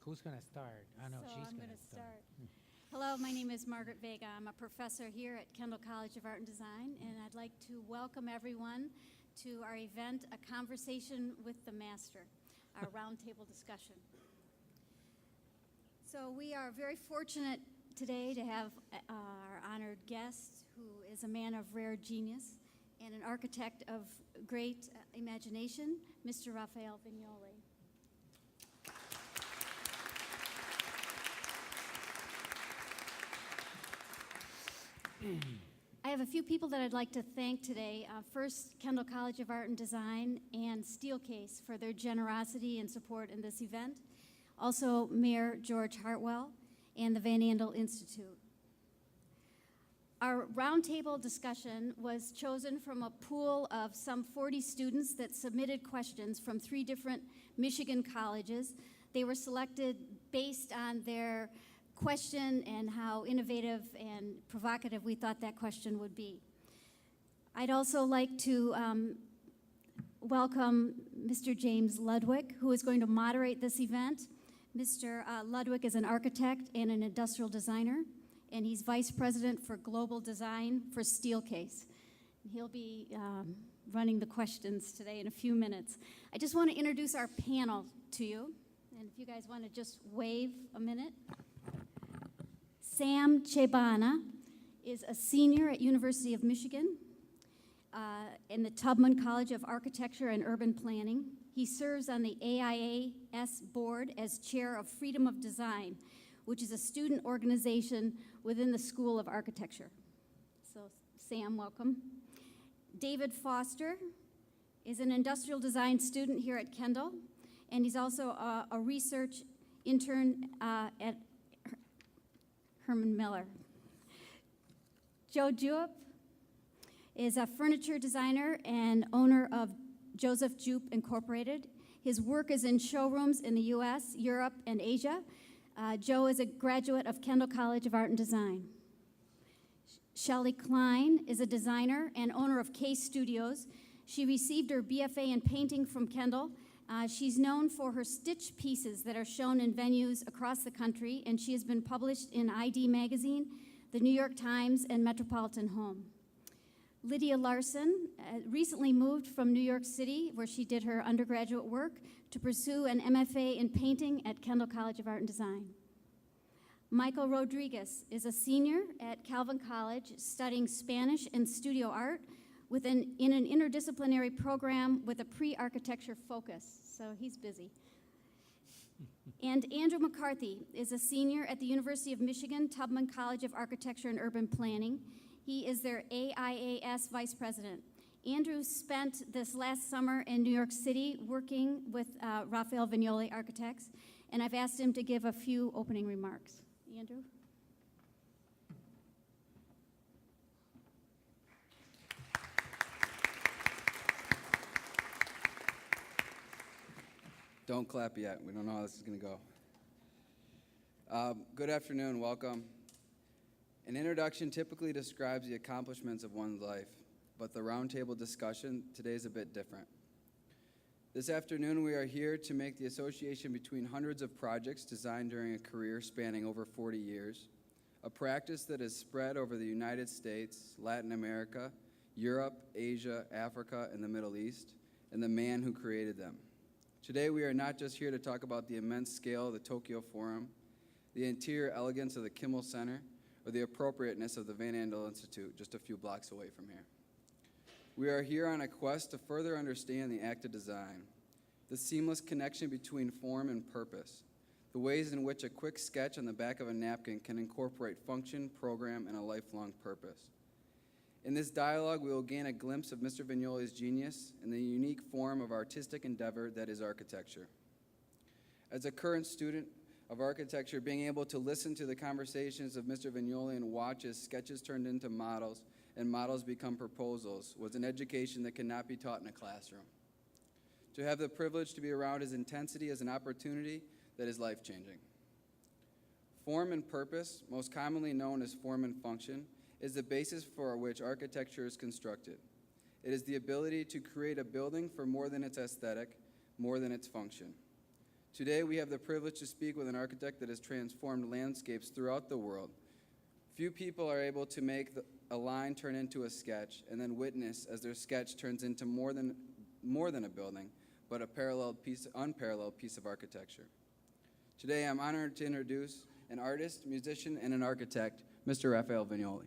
Who's going to start? I know So she's I'm going going to to start. Hello, my name is Margaret Vega. I'm a professor here at Kendall College of Art and Design, and I'd like to welcome everyone to our event, A Conversation with the Master, our roundtable discussion. So we are very fortunate today to have our honored guest, who is a man of rare genius and an architect of great imagination, Mr. Rafael Vinoly. I have a few people that I'd like to thank today. First, Kendall College of Art and Design and Steelcase for their generosity and support in this event. Also, Mayor George Hartwell and the Van Andel Institute. Our roundtable discussion was chosen from a pool of some 40 students that submitted questions from 3 different Michigan colleges. They were selected based on their question and how innovative and provocative we thought that question would be. I'd also like to welcome Mr. James Ludwig, who is going to moderate this event. Mr. Ludwig is an architect and an industrial designer, and he's Vice President for Global Design for Steelcase. He'll be running the questions today in a few minutes. I just want to introduce our panel to you, and if you guys want to just wave a minute. Sam Chebana is a senior at University of Michigan in the Tubman College of Architecture and Urban Planning. He serves on the AIAS board as chair of Freedom of Design, which is a student organization within the School of Architecture. So, Sam, welcome. David Foster is an industrial design student here at Kendall, and he's also a research intern at Herman Miller. Joe Jupp is a furniture designer and owner of Joseph Jupp Incorporated. His work is in showrooms in the U.S., Europe, and Asia. Joe is a graduate of Kendall College of Art and Design. Shelley Klein is a designer and owner of K Studios. She received her BFA in painting from Kendall. She's known for her stitch pieces that are shown in venues across the country, and she has been published in ID Magazine, the New York Times, and Metropolitan Home. Lydia Larson recently moved from New York City, where she did her undergraduate work, to pursue an MFA in painting at Kendall College of Art and Design. Michael Rodriguez is a senior at Calvin College studying Spanish and studio art in an interdisciplinary program with a pre-architecture focus, so he's busy. And Andrew McCarthy is a senior at the University of Michigan Tubman College of Architecture and Urban Planning. He is their AIAS vice president. Andrew spent this last summer in New York City working with Rafael Vinoly Architects, and I've asked him to give a few opening remarks. Andrew? Don't clap yet. We don't know how this is going to go. Good afternoon. Welcome. An introduction typically describes the accomplishments of one's life, but the roundtable discussion today is a bit different. This afternoon, we are here to make the association between hundreds of projects designed during a career spanning over 40 years, a practice that is spread over the United States, Latin America, Europe, Asia, Africa, and the Middle East, and the man who created them. Today, we are not just here to talk about the immense scale of the Tokyo Forum, the interior elegance of the Kimmel Center, or the appropriateness of the Van Andel Institute just a few blocks away from here. We are here on a quest to further understand the act of design, the seamless connection between form and purpose, the ways in which a quick sketch on the back of a napkin can incorporate function, program, and a lifelong purpose. In this dialogue, we will gain a glimpse of Mr. Vinoly's genius and the unique form of artistic endeavor that is architecture. As a current student of architecture, being able to listen to the conversations of Mr. Vinoly and watch his sketches turned into models and models become proposals was an education that cannot be taught in a classroom. To have the privilege to be around his intensity is an opportunity that is life-changing. Form and purpose, most commonly known as form and function, is the basis for which architecture is constructed. It is the ability to create a building for more than its aesthetic, more than its function. Today, we have the privilege to speak with an architect that has transformed landscapes throughout the world. Few people are able to make a line turn into a sketch and then witness as their sketch turns into more than a building, but unparalleled piece of architecture. Today, I'm honored to introduce an artist, musician, and an architect, Mr. Rafael Vinoly.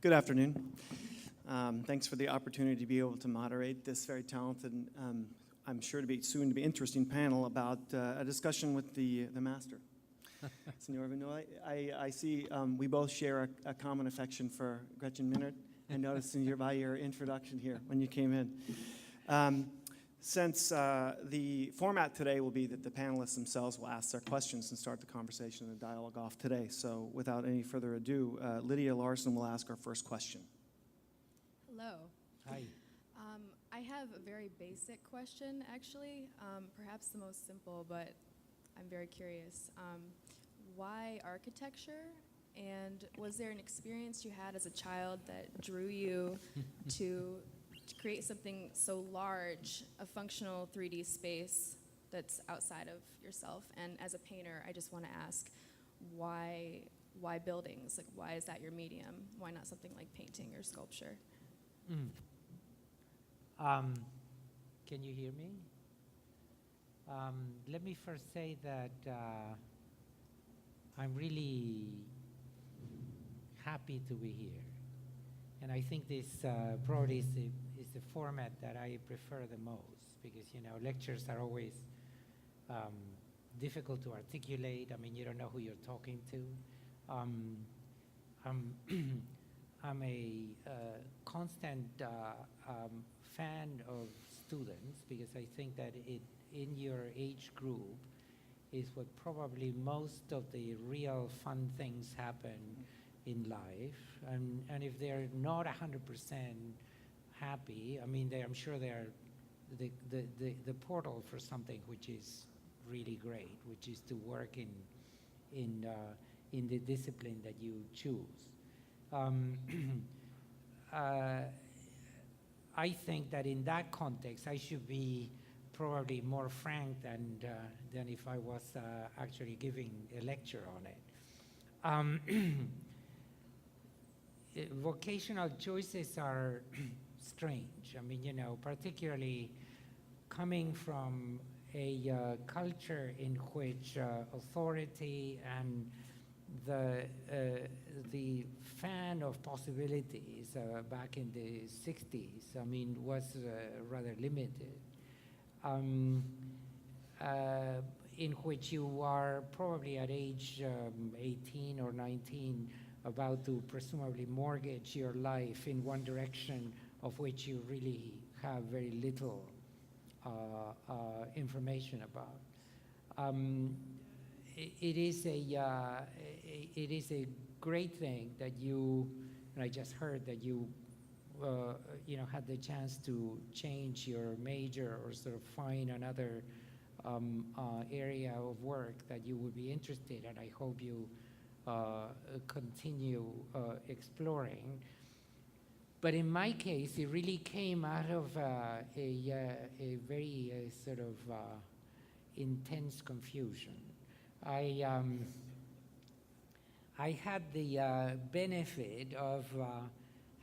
Good afternoon. Thanks for the opportunity to be able to moderate this very talented, I'm sure to be soon to be interesting panel about a discussion with the master. Senor Vinoly, I see we both share a common affection for Gretchen Minert. I noticed by your introduction here when you came in. Since the format today will be that the panelists themselves will ask their questions and start the conversation and the dialogue off today. So without any further ado, Lydia Larson will ask our first question. Hello. Hi. I have a very basic question, actually, perhaps the most simple, but I'm very curious. Why architecture? And was there an experience you had as a child that drew you to create something so large, a functional 3D space that's outside of yourself? And as a painter, I just want to ask, why buildings? Like, why is that your medium? Why not something like painting or sculpture? Can you hear me? Let me first say that I'm really happy to be here. And I think this probably is the format that I prefer the most, because, lectures are always difficult to articulate. I mean, you don't know who you're talking to. I'm a constant fan of students, because I think that in your age group is what probably most of the real fun things happen in life. And if they're not 100% happy, I mean, I'm sure they're the portal for something which is really great, which is to work in the discipline that you choose. I think that in that context, I should be probably more frank than if I was actually giving a lecture on it. Vocational choices are strange. I mean, particularly coming from a culture in which authority and the fan of possibilities back in the 60s, I mean, was rather limited. In which you are probably at age 18 or 19 about to presumably mortgage your life in one direction of which you really have very little information about. It is a great thing that you, and I just heard that you had the chance to change your major or sort of find another area of work that you would be interested in. I hope you continue exploring. But in my case, it really came out of a very sort of intense confusion. I had the benefit of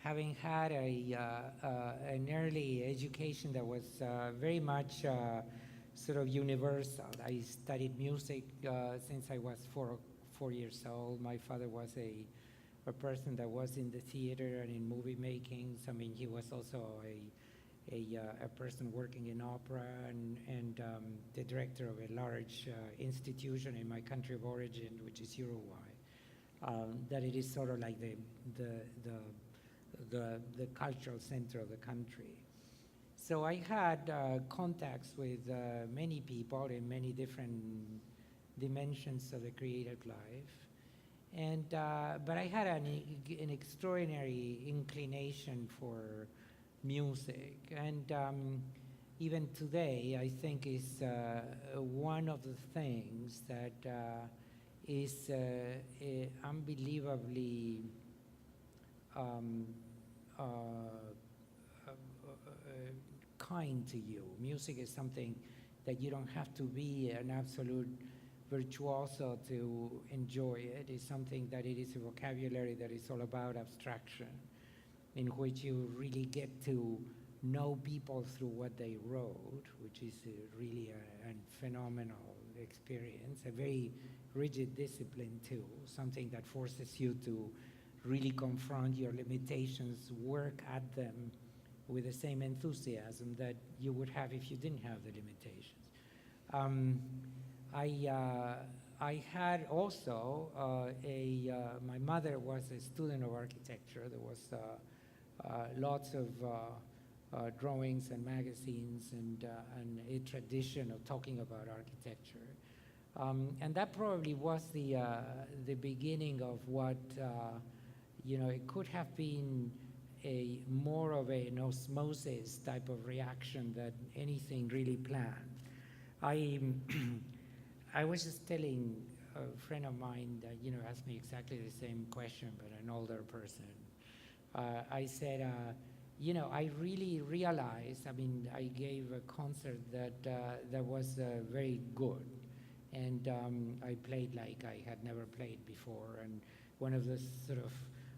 having had an early education that was very much sort of universal. I studied music since I was four years old. My father was a person that was in the theater and in movie making. I mean, he was also a person working in opera and the director of a large institution in my country of origin, which is Uruguay. That it is sort of like the cultural center of the country. So I had contacts with many people in many different dimensions of the creative life. And but I had an extraordinary inclination for music, and even today I think is one of the things that is unbelievably um, uh, kind to you. Music is something that you don't have to be an absolute virtuoso to enjoy it. It's something that it is a vocabulary that is all about abstraction, in which you really get to know people through what they wrote, which is really a phenomenal experience, a very rigid discipline too, something that forces you to really confront your limitations, work at them with the same enthusiasm that you would have if you didn't have the limitations. I had also my mother was a student of architecture. There was lots of drawings and magazines and a tradition of talking about architecture. And that probably was the beginning of what, it could have been more of an osmosis type of reaction than anything really planned. I was just telling a friend of mine that, asked me exactly the same question, but an older person. I said, I really realized, I gave a concert that was very good. And I played like I had never played before. And one of the sort of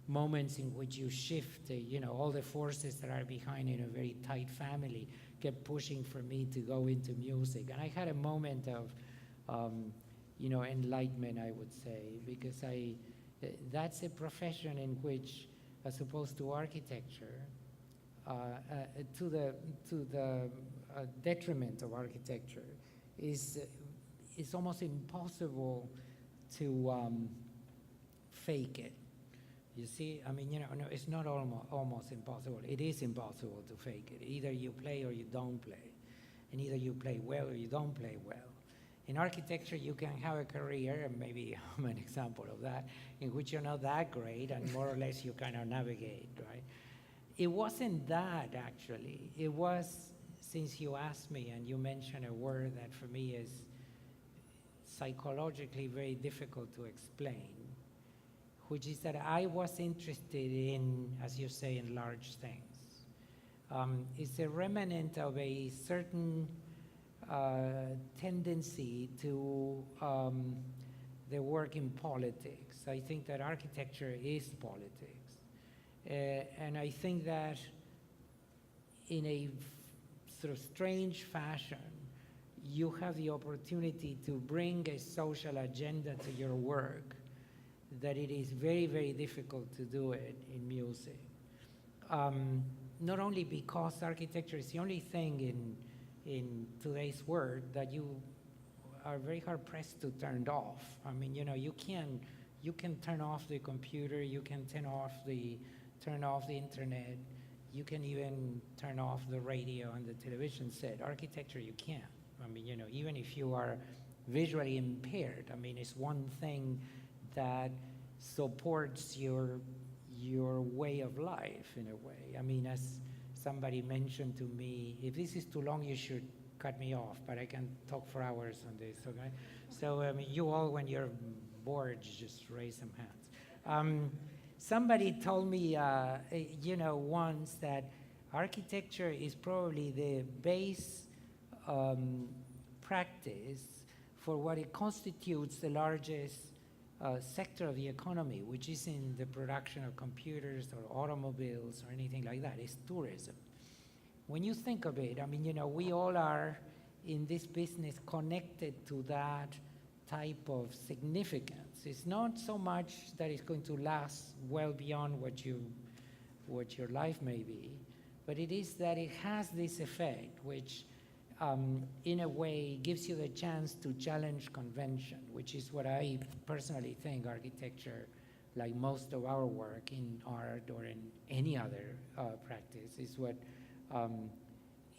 moments in which you shift, all the forces that are behind in a very tight family kept pushing for me to go into music. And I had a moment of, enlightenment, I would say, because that's a profession in which, as opposed to architecture, to the detriment of architecture, it's almost impossible to fake it. You see, no, it's not almost impossible. It is impossible to fake it. Either you play or you don't play, and either you play well or you don't play well. In architecture, you can have a career, and maybe I'm an example of that, in which you're not that great, and more or less you kind of navigate, right? It wasn't that, actually. It was, since you asked me and you mentioned a word that for me is psychologically very difficult to explain, which is that I was interested in, as you say, in large things. It's a remnant of a certain tendency to the work in politics. I think that architecture is politics. And I think that in a sort of strange fashion, you have the opportunity to bring a social agenda to your work that it is very, very difficult to do it in music. Not only because architecture is the only thing in today's world that you are very hard pressed to turn off. You can turn off the computer, you can turn off the internet, you can even turn off the radio and the television set. Architecture, you can't. Even if you are visually impaired, it's one thing that supports your way of life in a way. As somebody mentioned to me, if this is too long, you should cut me off, but I can talk for hours on this, okay? So you all, when you're bored, just raise some hands. Somebody told me, once that architecture is probably the base practice for what it constitutes the largest sector of the economy, which is in the production of computers or automobiles or anything like that. It's tourism. When you think of it, we all are in this business connected to that type of significance. It's not so much that it's going to last well beyond what your life may be, but it is that it has this effect which in a way gives you the chance to challenge convention, which is what I personally think architecture, like most of our work in art or in any other practice, is what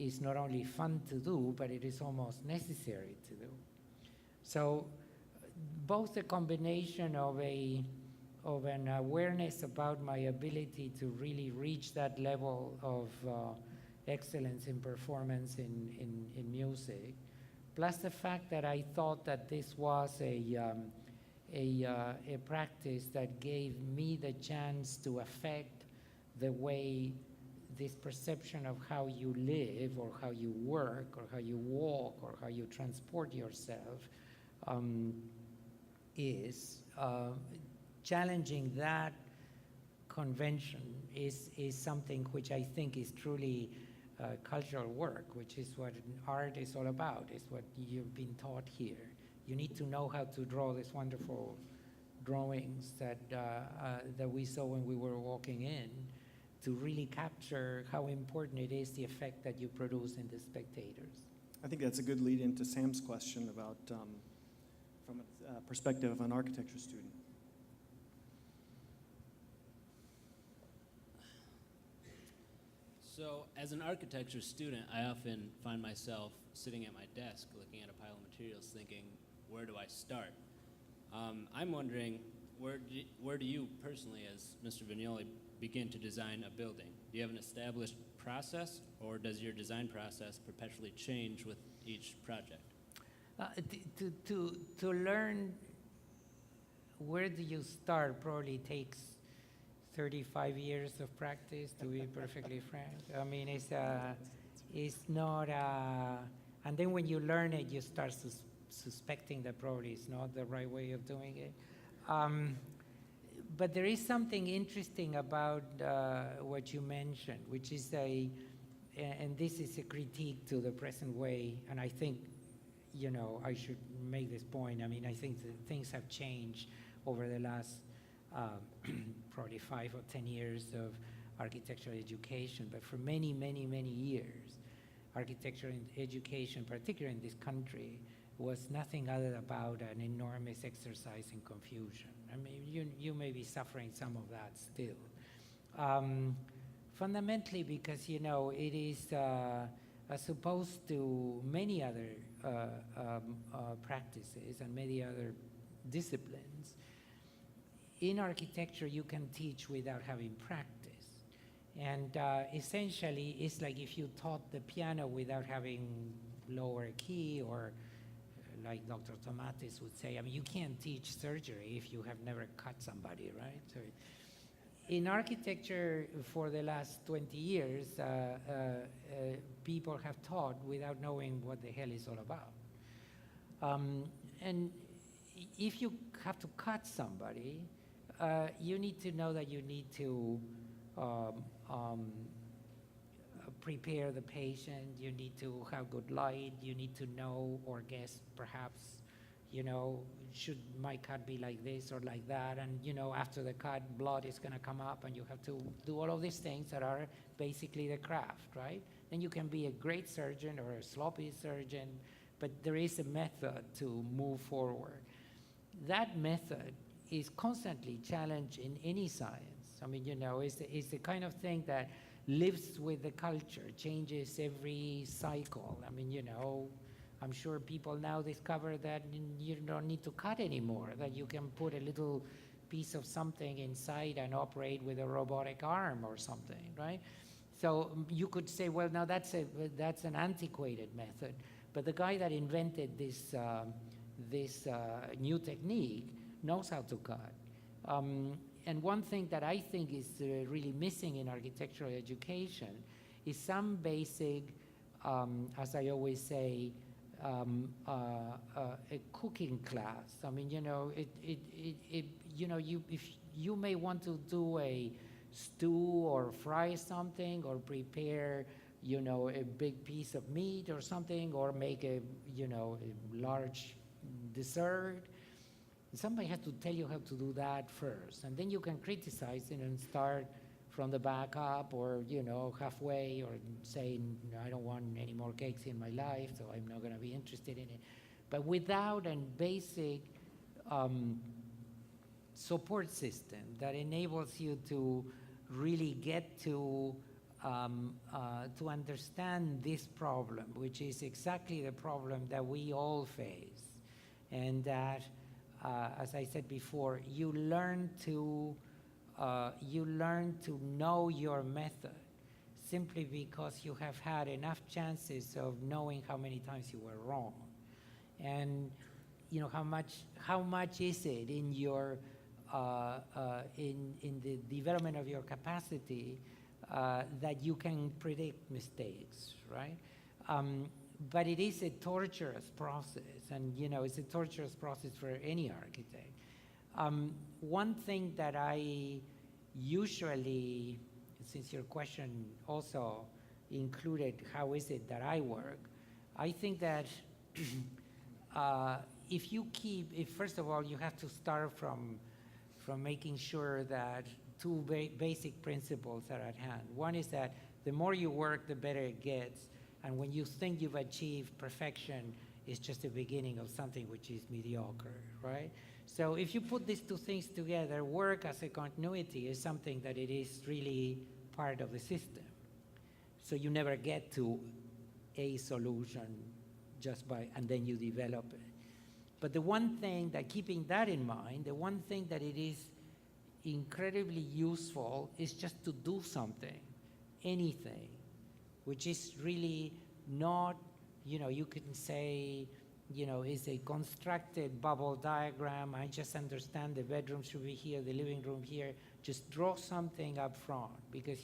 is not only fun to do, but it is almost necessary to do. So both the combination of an awareness about my ability to really reach that level of excellence in performance in music, plus the fact that I thought that this was a a practice that gave me the chance to affect the way this perception of how you live or how you work or how you walk or how you transport yourself is. Challenging that convention is something which I think is truly cultural work, which is what art is all about, is what you've been taught here. You need to know how to draw these wonderful drawings that we saw when we were walking in, to really capture how important it is, the effect that you produce in the spectators. I think that's a good lead into Sam's question about from a perspective of an architecture student. So, as an architecture student, I often find myself sitting at my desk looking at a pile of materials thinking, where do I start? I'm wondering, where do you personally, as Mr. Vinoly, begin to design a building? Do you have an established process, or does your design process perpetually change with each project? To learn where do you start probably takes 35 years of practice, to be perfectly frank. I mean, it's not, and then when you learn it, you start suspecting that probably it's not the right way of doing it. But there is something interesting about what you mentioned, which is and this is a critique to the present way, and I think, I should make this point. I mean, I think that things have changed over the last probably 5 or 10 years of architectural education, but for many, many, many years, architecture education, particularly in this country, was nothing other about an enormous exercise in confusion. I mean, you may be suffering some of that still. Fundamentally because, it is as opposed to many other practices and many other disciplines, in architecture you can teach without having practice. And essentially, it's like if you taught the piano without having lower key, or like Dr. Tomatis would say, I mean, you can't teach surgery if you have never cut somebody, right? So in architecture, for the last 20 years, people have taught without knowing what the hell it's all about. And if you have to cut somebody, you need to know that you need to prepare the patient, you need to have good light, you need to know or guess perhaps, should my cut be like this or like that, and after the cut, blood is going to come up, and you have to do all of these things that are basically the craft, right? Then you can be a great surgeon or a sloppy surgeon, but there is a method to move forward. That method is constantly challenged in any science. I mean, it's the kind of thing that lives with the culture, changes every cycle. I mean, I'm sure people now discover that you don't need to cut anymore, that you can put a little piece of something inside and operate with a robotic arm or something, right? So you could say, well, now that's an antiquated method, but the guy that invented this new technique knows how to cut. And one thing that I think is really missing in architectural education is some basic, as I always say, a cooking class. I mean, if you may want to do a stew or fry something or prepare, a big piece of meat or something, or make a large dessert. Somebody has to tell you how to do that first, and then you can criticize it and start from the back up, or halfway, or saying, I don't want any more cakes in my life, so I'm not going to be interested in it. But without a basic support system that enables you to really get to understand this problem, which is exactly the problem that we all face, and that, as I said before, you learn to know your method simply because you have had enough chances of knowing how many times you were wrong. And how much is it in your in the development of your capacity that you can predict mistakes, right? But it is a torturous process, and it's a torturous process for any architect. One thing that I usually, since your question also included how is it that I work, I think that if first of all, you have to start from making sure that two basic principles are at hand. One is that the more you work, the better it gets. And when you think you've achieved perfection, it's just the beginning of something which is mediocre, right? So if you put these two things together, work as a continuity is something that it is really part of the system. So you never get to a solution and then you develop it. But the one thing that, keeping that in mind, the one thing that it is incredibly useful is just to do something, anything, which is really not, you can say, is a constructed bubble diagram. I just understand the bedroom should be here, the living room here. Just draw something up front, because,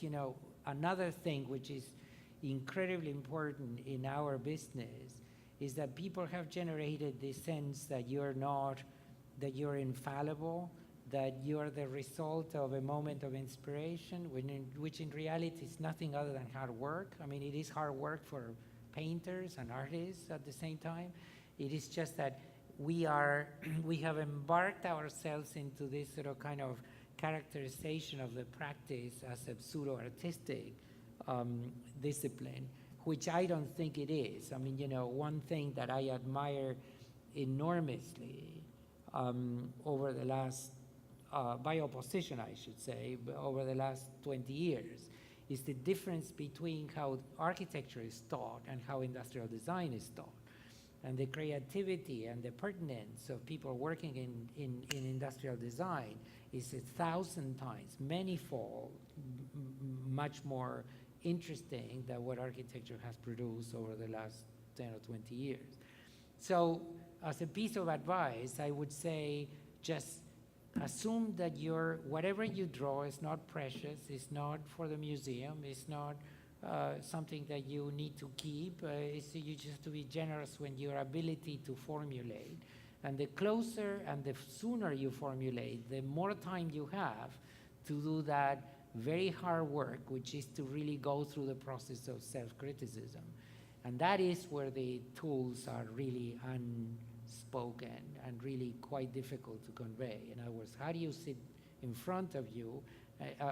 another thing which is incredibly important in our business is that people have generated this sense that you're infallible, that you're the result of a moment of inspiration, which in reality is nothing other than hard work. I mean, it is hard work for painters and artists at the same time. It is just that we have embarked ourselves into this sort of kind of characterization of the practice as a pseudo-artistic discipline, which I don't think it is. I mean, one thing that I admire enormously over the last, by opposition, I should say, over the last 20 years, is the difference between how architecture is taught and how industrial design is taught. And the creativity and the pertinence of people working in industrial design is 1,000 times, manyfold, much more interesting than what architecture has produced over the last 10 or 20 years. So as a piece of advice, I would say just assume that whatever you draw is not precious, it's not for the museum, it's not something that you need to keep. You just have to be generous when your ability to formulate. And the closer and the sooner you formulate, the more time you have to do that very hard work, which is to really go through the process of self-criticism. And that is where the tools are really unspoken and really quite difficult to convey. In other words, how do you sit in front of you,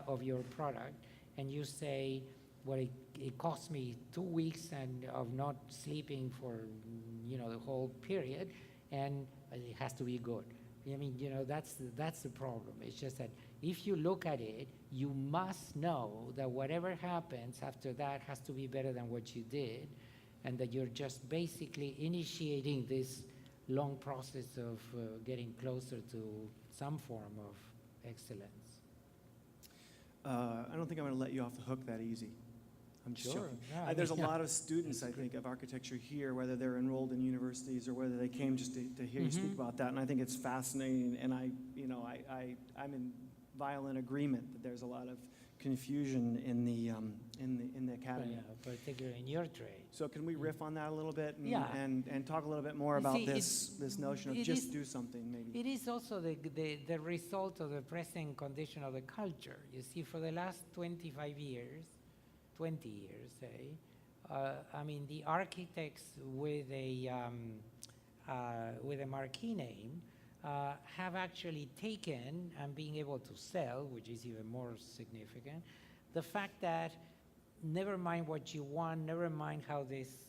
of your product, and you say, well, it cost me 2 weeks and of not sleeping for, the whole period, and it has to be good. I mean, that's the problem. It's just that if you look at it, you must know that whatever happens after that has to be better than what you did, and that you're just basically initiating this long process of getting closer to some form of excellence. I don't think I'm going to let you off the hook that easy. I'm just Sure. joking. Yeah, There's a yeah. lot of students, I think, of architecture here, whether they're enrolled in universities or whether they came just to hear you speak about that. And I think it's fascinating. And I'm in violent agreement that there's a lot of confusion in the academy. Yeah, particularly in your trade. So can we riff on that a little bit and, Yeah. and talk a little bit more You about see, this notion of it just is- do something, maybe? It is also the result of the present condition of the culture. You see, for the last 25 years, 20 years, say, the architects with a marquee name have actually taken and being able to sell, which is even more significant, the fact that never mind what you want, never mind how this,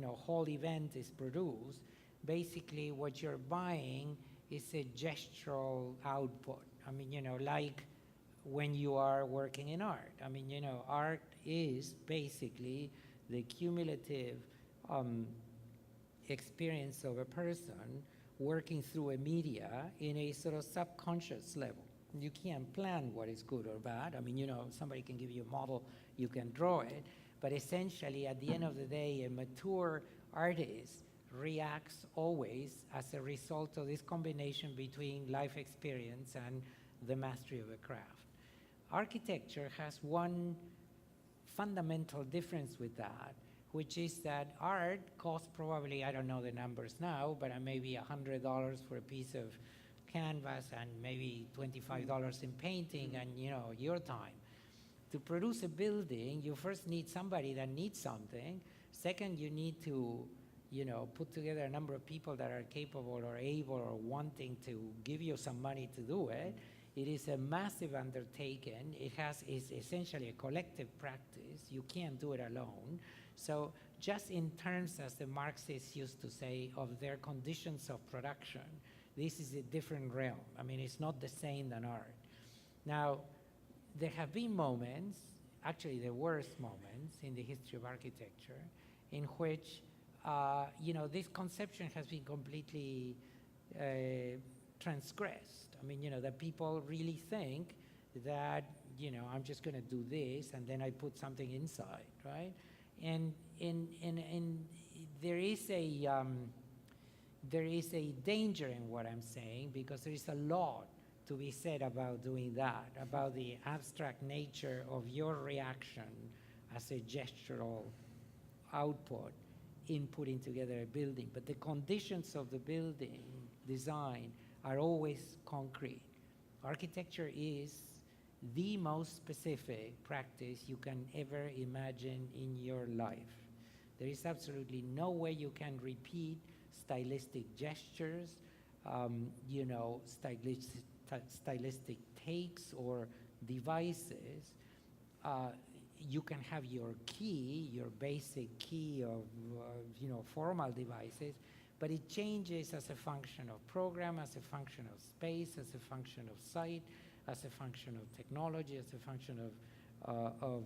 whole event is produced, basically what you're buying is a gestural output. I mean, like when you are working in art. I mean, art is basically the cumulative experience of a person working through a media in a sort of subconscious level. You can't plan what is good or bad. I mean, somebody can give you a model, you can draw it, but essentially at the end of the day, a mature artist reacts always as a result of this combination between life experience and the mastery of a craft. Architecture has one fundamental difference with that, which is that art costs probably, I don't know the numbers now, but maybe $100 for a piece of canvas and maybe $25 in painting and your time. To produce a building, you first need somebody that needs something. Second, you need to put together a number of people that are capable or able or wanting to give you some money to do it. It is a massive undertaking. It's essentially a collective practice. You can't do it alone. So just in terms, as the Marxists used to say, of their conditions of production, this is a different realm. I mean, it's not the same than art. Now, there have been moments, actually the worst moments in the history of architecture, in which this conception has been completely transgressed. I mean, that people really think that, I'm just going to do this and then I put something inside, right? And there is a danger in what I'm saying, because there is a lot to be said about doing that, about the abstract nature of your reaction as a gestural output in putting together a building. But the conditions of the building design are always concrete. Architecture is the most specific practice you can ever imagine in your life. There is absolutely no way you can repeat stylistic gestures, stylistic takes or devices. You can have your key, your basic key of formal devices, but it changes as a function of program, as a function of space, as a function of site, as a function of technology, as a function of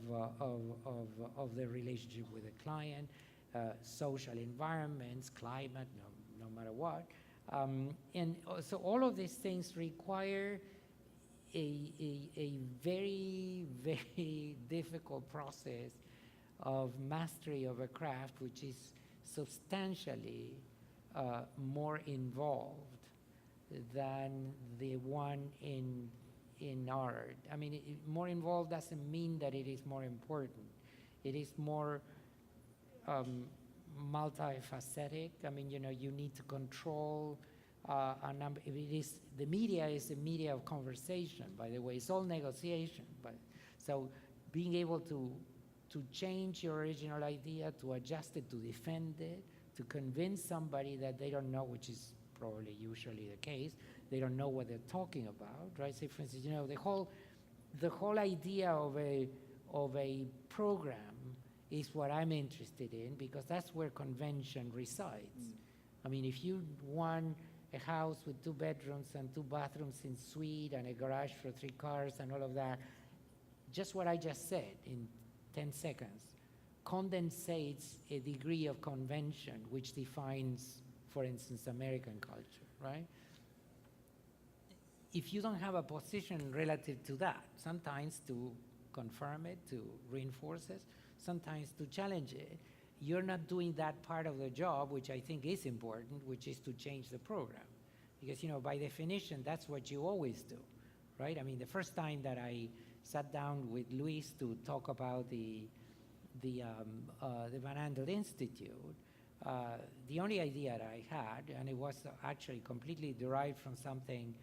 the relationship with the client, social environments, climate, no matter what. And so all of these things require a very, very difficult process of mastery of a craft, which is substantially more involved than the one in art. I mean, more involved doesn't mean that it is more important. It is more multifacetic. I mean, you need to control a number. The media is a media of conversation, by the way. It's all negotiation. But so being able to change your original idea, to adjust it, to defend it, to convince somebody that they don't know, which is probably usually the case, they don't know what they're talking about, right? Say, for instance, the whole idea of a program is what I'm interested in, because that's where convention resides. I mean, if you want a house with 2 bedrooms and 2 bathrooms in suite and a garage for 3 cars and all of that, just what I just said in 10 seconds condensates a degree of convention which defines, for instance, American culture, right? If you don't have a position relative to that, sometimes to confirm it, to reinforce it, sometimes to challenge it, you're not doing that part of the job, which I think is important, which is to change the program. Because, by definition, that's what you always do, right? I mean, the first time that I sat down with Luis to talk about the Van Andel Institute, the only idea that I had, and it was actually completely derived from something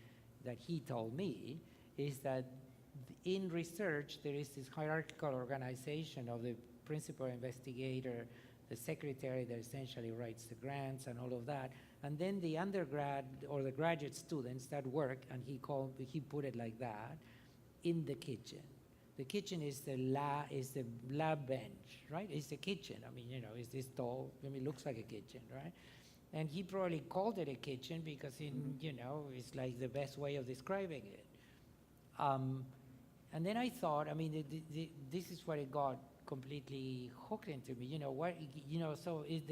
that he told me, is that in research, there is this hierarchical organization of the principal investigator, the secretary that essentially writes the grants and all of that, and then the undergrad or the graduate students that work, and he put it like that, in the kitchen. The kitchen is the lab bench, right? It's the kitchen. I mean, it's this tall. I mean, it looks like a kitchen, right? And he probably called it a kitchen because, it's like the best way of describing it. And then I thought, I mean, this is what it got completely hooked into me. So is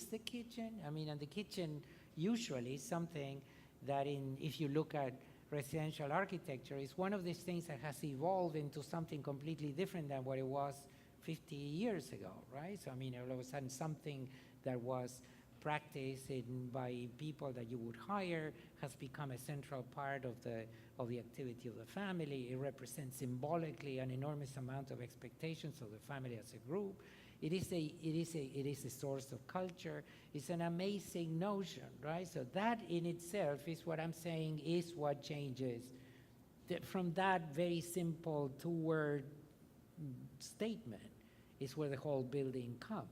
the kitchen? I mean, and the kitchen usually is something that if you look at residential architecture, is one of these things that has evolved into something completely different than what it was 50 years ago, right? So, I mean, all of a sudden something that was practice by people that you would hire has become a central part of the activity of the family. It represents symbolically an enormous amount of expectations of the family as a group. It is a source of culture. It's an amazing notion, right? So that in itself is what I'm saying is what changes from that very simple two-word statement is where the whole building comes.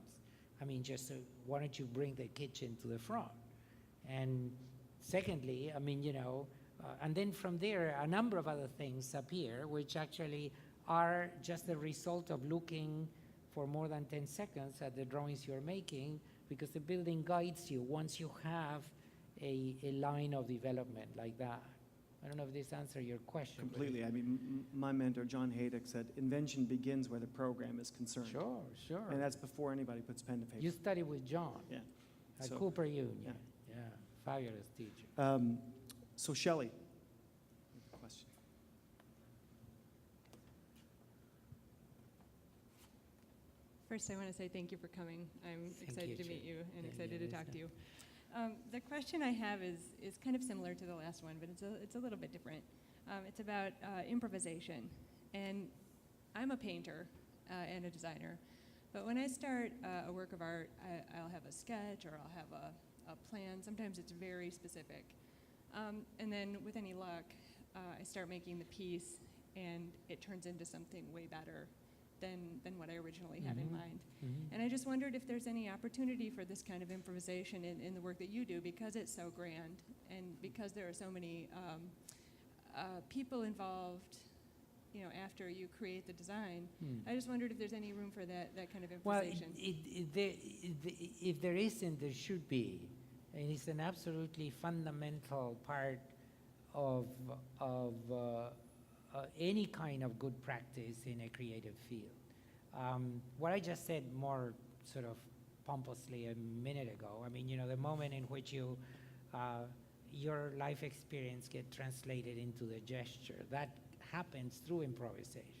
I mean, just why don't you bring the kitchen to the front? And secondly, I mean, and then from there, a number of other things appear, which actually are just the result of looking for more than 10 seconds at the drawings you're making, because the building guides you once you have a line of development like that. I don't know if this answers your question. Completely. I mean, my mentor, John Haydock, said invention begins where the program is concerned. Sure, sure. And that's before anybody puts pen to paper. You studied with John Yeah. at So- Cooper Union. yeah. Yeah, fabulous teacher. So Shelley, question. First, I want to say thank you for coming. I'm Thank excited you, to meet Jay. you and Yeah, excited yeah, to talk listen. to you. The question I have is kind of similar to the last one, but it's a little bit different. It's about improvisation. And I'm a painter and a designer, but when I start a work of art, I'll have a sketch or I'll have a plan. Sometimes it's very specific. And then with any luck, I start making the piece and it turns into something way better than what I originally had in mind. Mhm. And I just wondered if there's any opportunity for this kind of improvisation in the work that you do, because it's so grand and because there are so many people involved, after you create the design. I just wondered if there's any room for that kind of Well, improvisation. if there isn't, there should be. And it's an absolutely fundamental part of any kind of good practice in a creative field. What I just said more sort of pompously a minute ago, I mean, the moment in which your life experience get translated into the gesture, that happens through improvisation.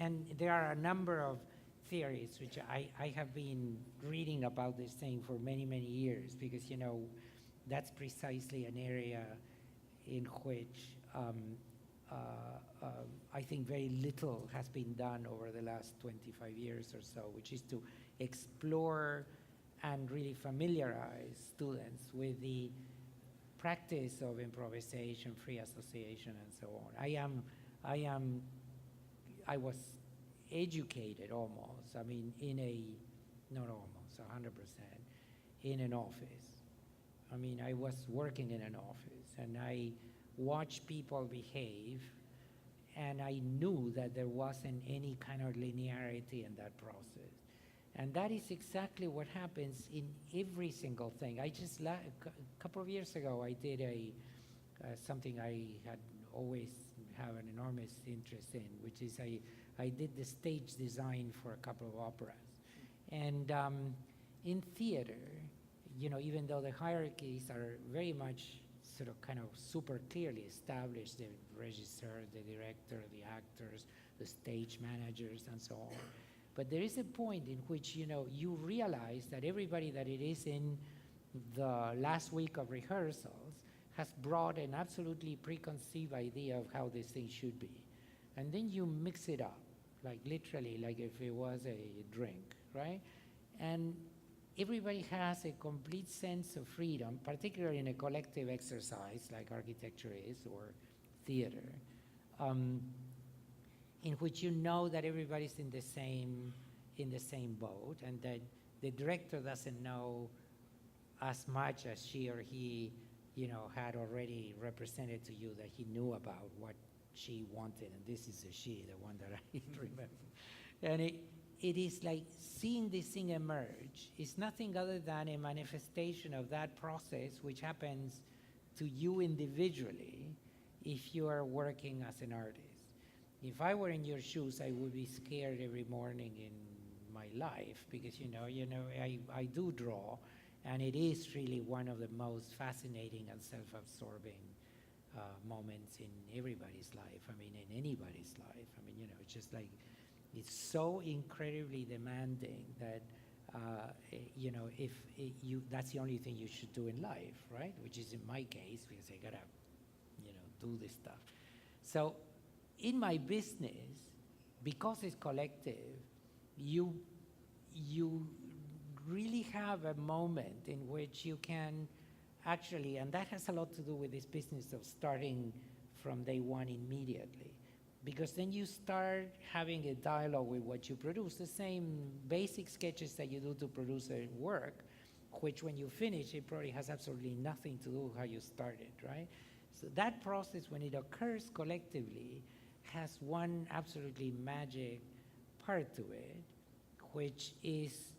And there are a number of theories which I have been reading about this thing for many, many years, because, that's precisely an area in which I think very little has been done over the last 25 years or so, which is to explore and really familiarize students with the practice of improvisation, free association, and so on. I was educated almost, I mean, not almost, 100%, in an office. I mean, I was working in an office, and I watched people behave, and I knew that there wasn't any kind of linearity in that process. And that is exactly what happens in every single thing. A couple of years ago, I did something I had always have an enormous interest in, which is I did the stage design for a couple of operas. And in theater, even though the hierarchies are very much sort of kind of super clearly established, the regisseur, the director, the actors, the stage managers, and so on. But there is a point in which, you realize that everybody that it is in the last week of rehearsals has brought an absolutely preconceived idea of how this thing should be. And then you mix it up, like literally, like if it was a drink, right? And everybody has a complete sense of freedom, particularly in a collective exercise like architecture is, or theater, in which you know that everybody's in the same boat, and that the director doesn't know as much as she or he, had already represented to you that he knew about what she wanted, and this is a she, the one that I remember. And it is like seeing this thing emerge is nothing other than a manifestation of that process which happens to you individually if you are working as an artist. If I were in your shoes, I would be scared every morning in my life because, I do draw, and it is really one of the most fascinating and self-absorbing moments in everybody's life. I mean, in anybody's life. I mean, it's just like, it's so incredibly demanding that you know, if you, that's the only thing you should do in life, right? Which is in my case, because I gotta, you know, do this stuff. So in my business, because it's collective, you really have a moment in which you can actually, and that has a lot to do with this business of starting from day one immediately. Because then you start having a dialogue with what you produce, the same basic sketches that you do to produce a work, which when you finish, it probably has absolutely nothing to do with how you started, right? So that process, when it occurs collectively, has one absolutely magic part to it, which is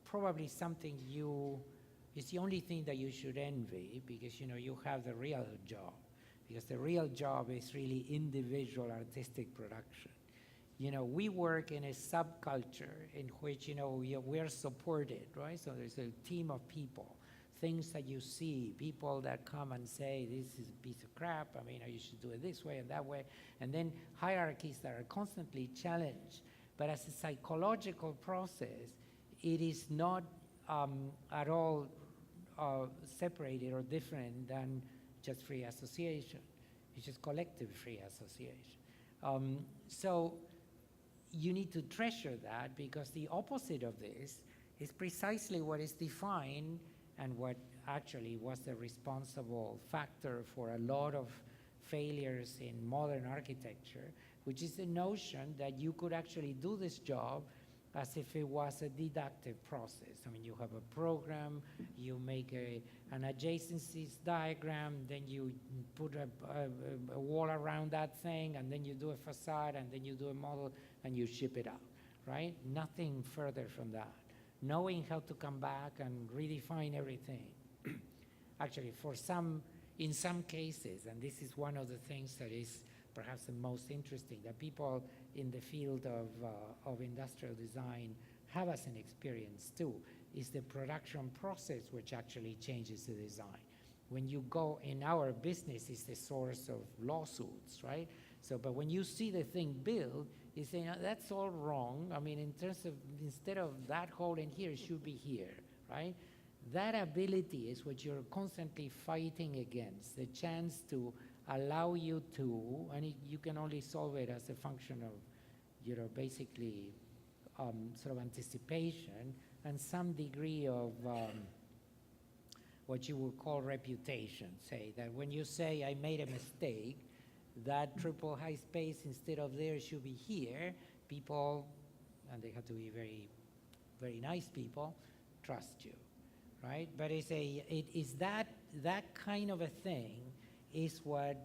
probably something it's the only thing that you should envy, because you know you have the real job, because the real job is really individual artistic production. You know, we work in a subculture in which, you know, we're supported, right? So there's a team of people, things that you see, people that come and say, this is a piece of crap, I mean, you should do it this way and that way, and then hierarchies that are constantly challenged. But as a psychological process, it is not at all separated or different than just free association. It's just collective free association. So you need to treasure that, because the opposite of this is precisely what is defined and what actually was the responsible factor for a lot of failures in modern architecture, which is the notion that you could actually do this job as if it was a deductive process. I mean, you have a program, you make an adjacencies diagram, then you put a wall around that thing, and then you do a facade, and then you do a model, and you ship it out, right? Nothing further from that. Knowing how to come back and redefine everything. Actually, in some cases, and this is one of the things that is perhaps the most interesting, that people in the field of industrial design have as an experience too, is the production process which actually changes the design. When you go, in our business, is the source of lawsuits, right? So, but when you see the thing built, you say, no, that's all wrong. I mean, in terms of, instead of that hole in here, it should be here, right? That ability is what you're constantly fighting against, the chance to allow you to, and you can only solve it as a function of, you know, basically sort of anticipation and some degree of what you would call reputation. Say that when you say, I made a mistake, that triple high space instead of there should be here, people, and they have to be very, very nice people, trust you, right? But it is that kind of a thing is what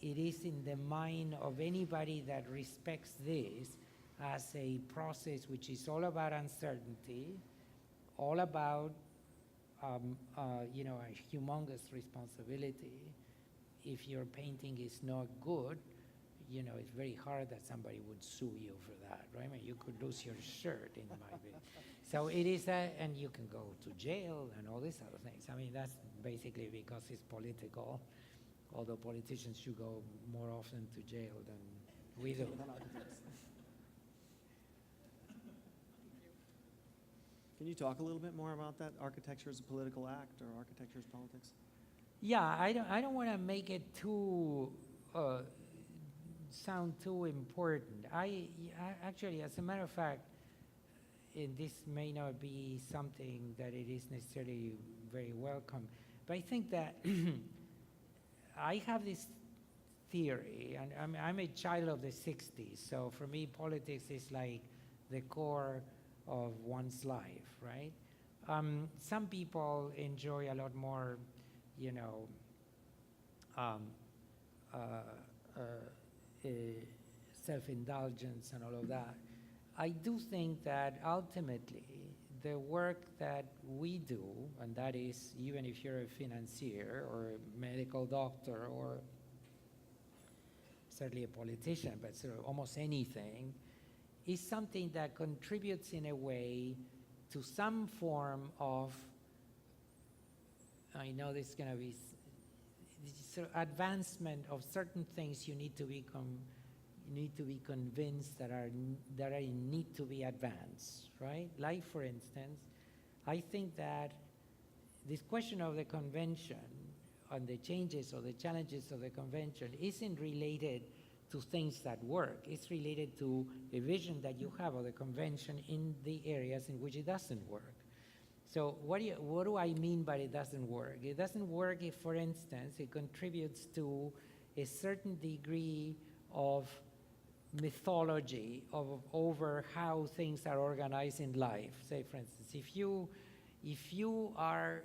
it is in the mind of anybody that respects this as a process which is all about uncertainty, all about you know, a humongous responsibility. If your painting is not good, you know, it's very hard that somebody would sue you for that, right? I mean, you could lose your shirt in my view. So it is that, and you can go to jail and all these other things. I mean, that's basically because it's political, although politicians should go more often to jail than we do. Can you talk a little bit more about that? Architecture as a political act, or architecture as politics? Yeah, I don't want to make it too sound too important. I actually, as a matter of fact, and this may not be something that it is necessarily very welcome, but I think that I have this theory, and I'm a child of the 60s, so for me politics is like the core of one's life, right? Some people enjoy a lot more, you know, self-indulgence and all of that. I do think that ultimately the work that we do, and that is even if you're a financier or a medical doctor or certainly a politician, but sort of almost anything, is something that contributes in a way to some form of, I know this is going to be sort of advancement of certain things you need to become, need to be convinced that need to be advanced, right? Like, for instance, I think that this question of the convention and the changes or the challenges of the convention isn't related to things that work. It's related to a vision that you have of the convention in the areas in which it doesn't work. So what do I mean by it doesn't work? It doesn't work if, for instance, it contributes to a certain degree of mythology over how things are organized in life. Say, for instance, if you are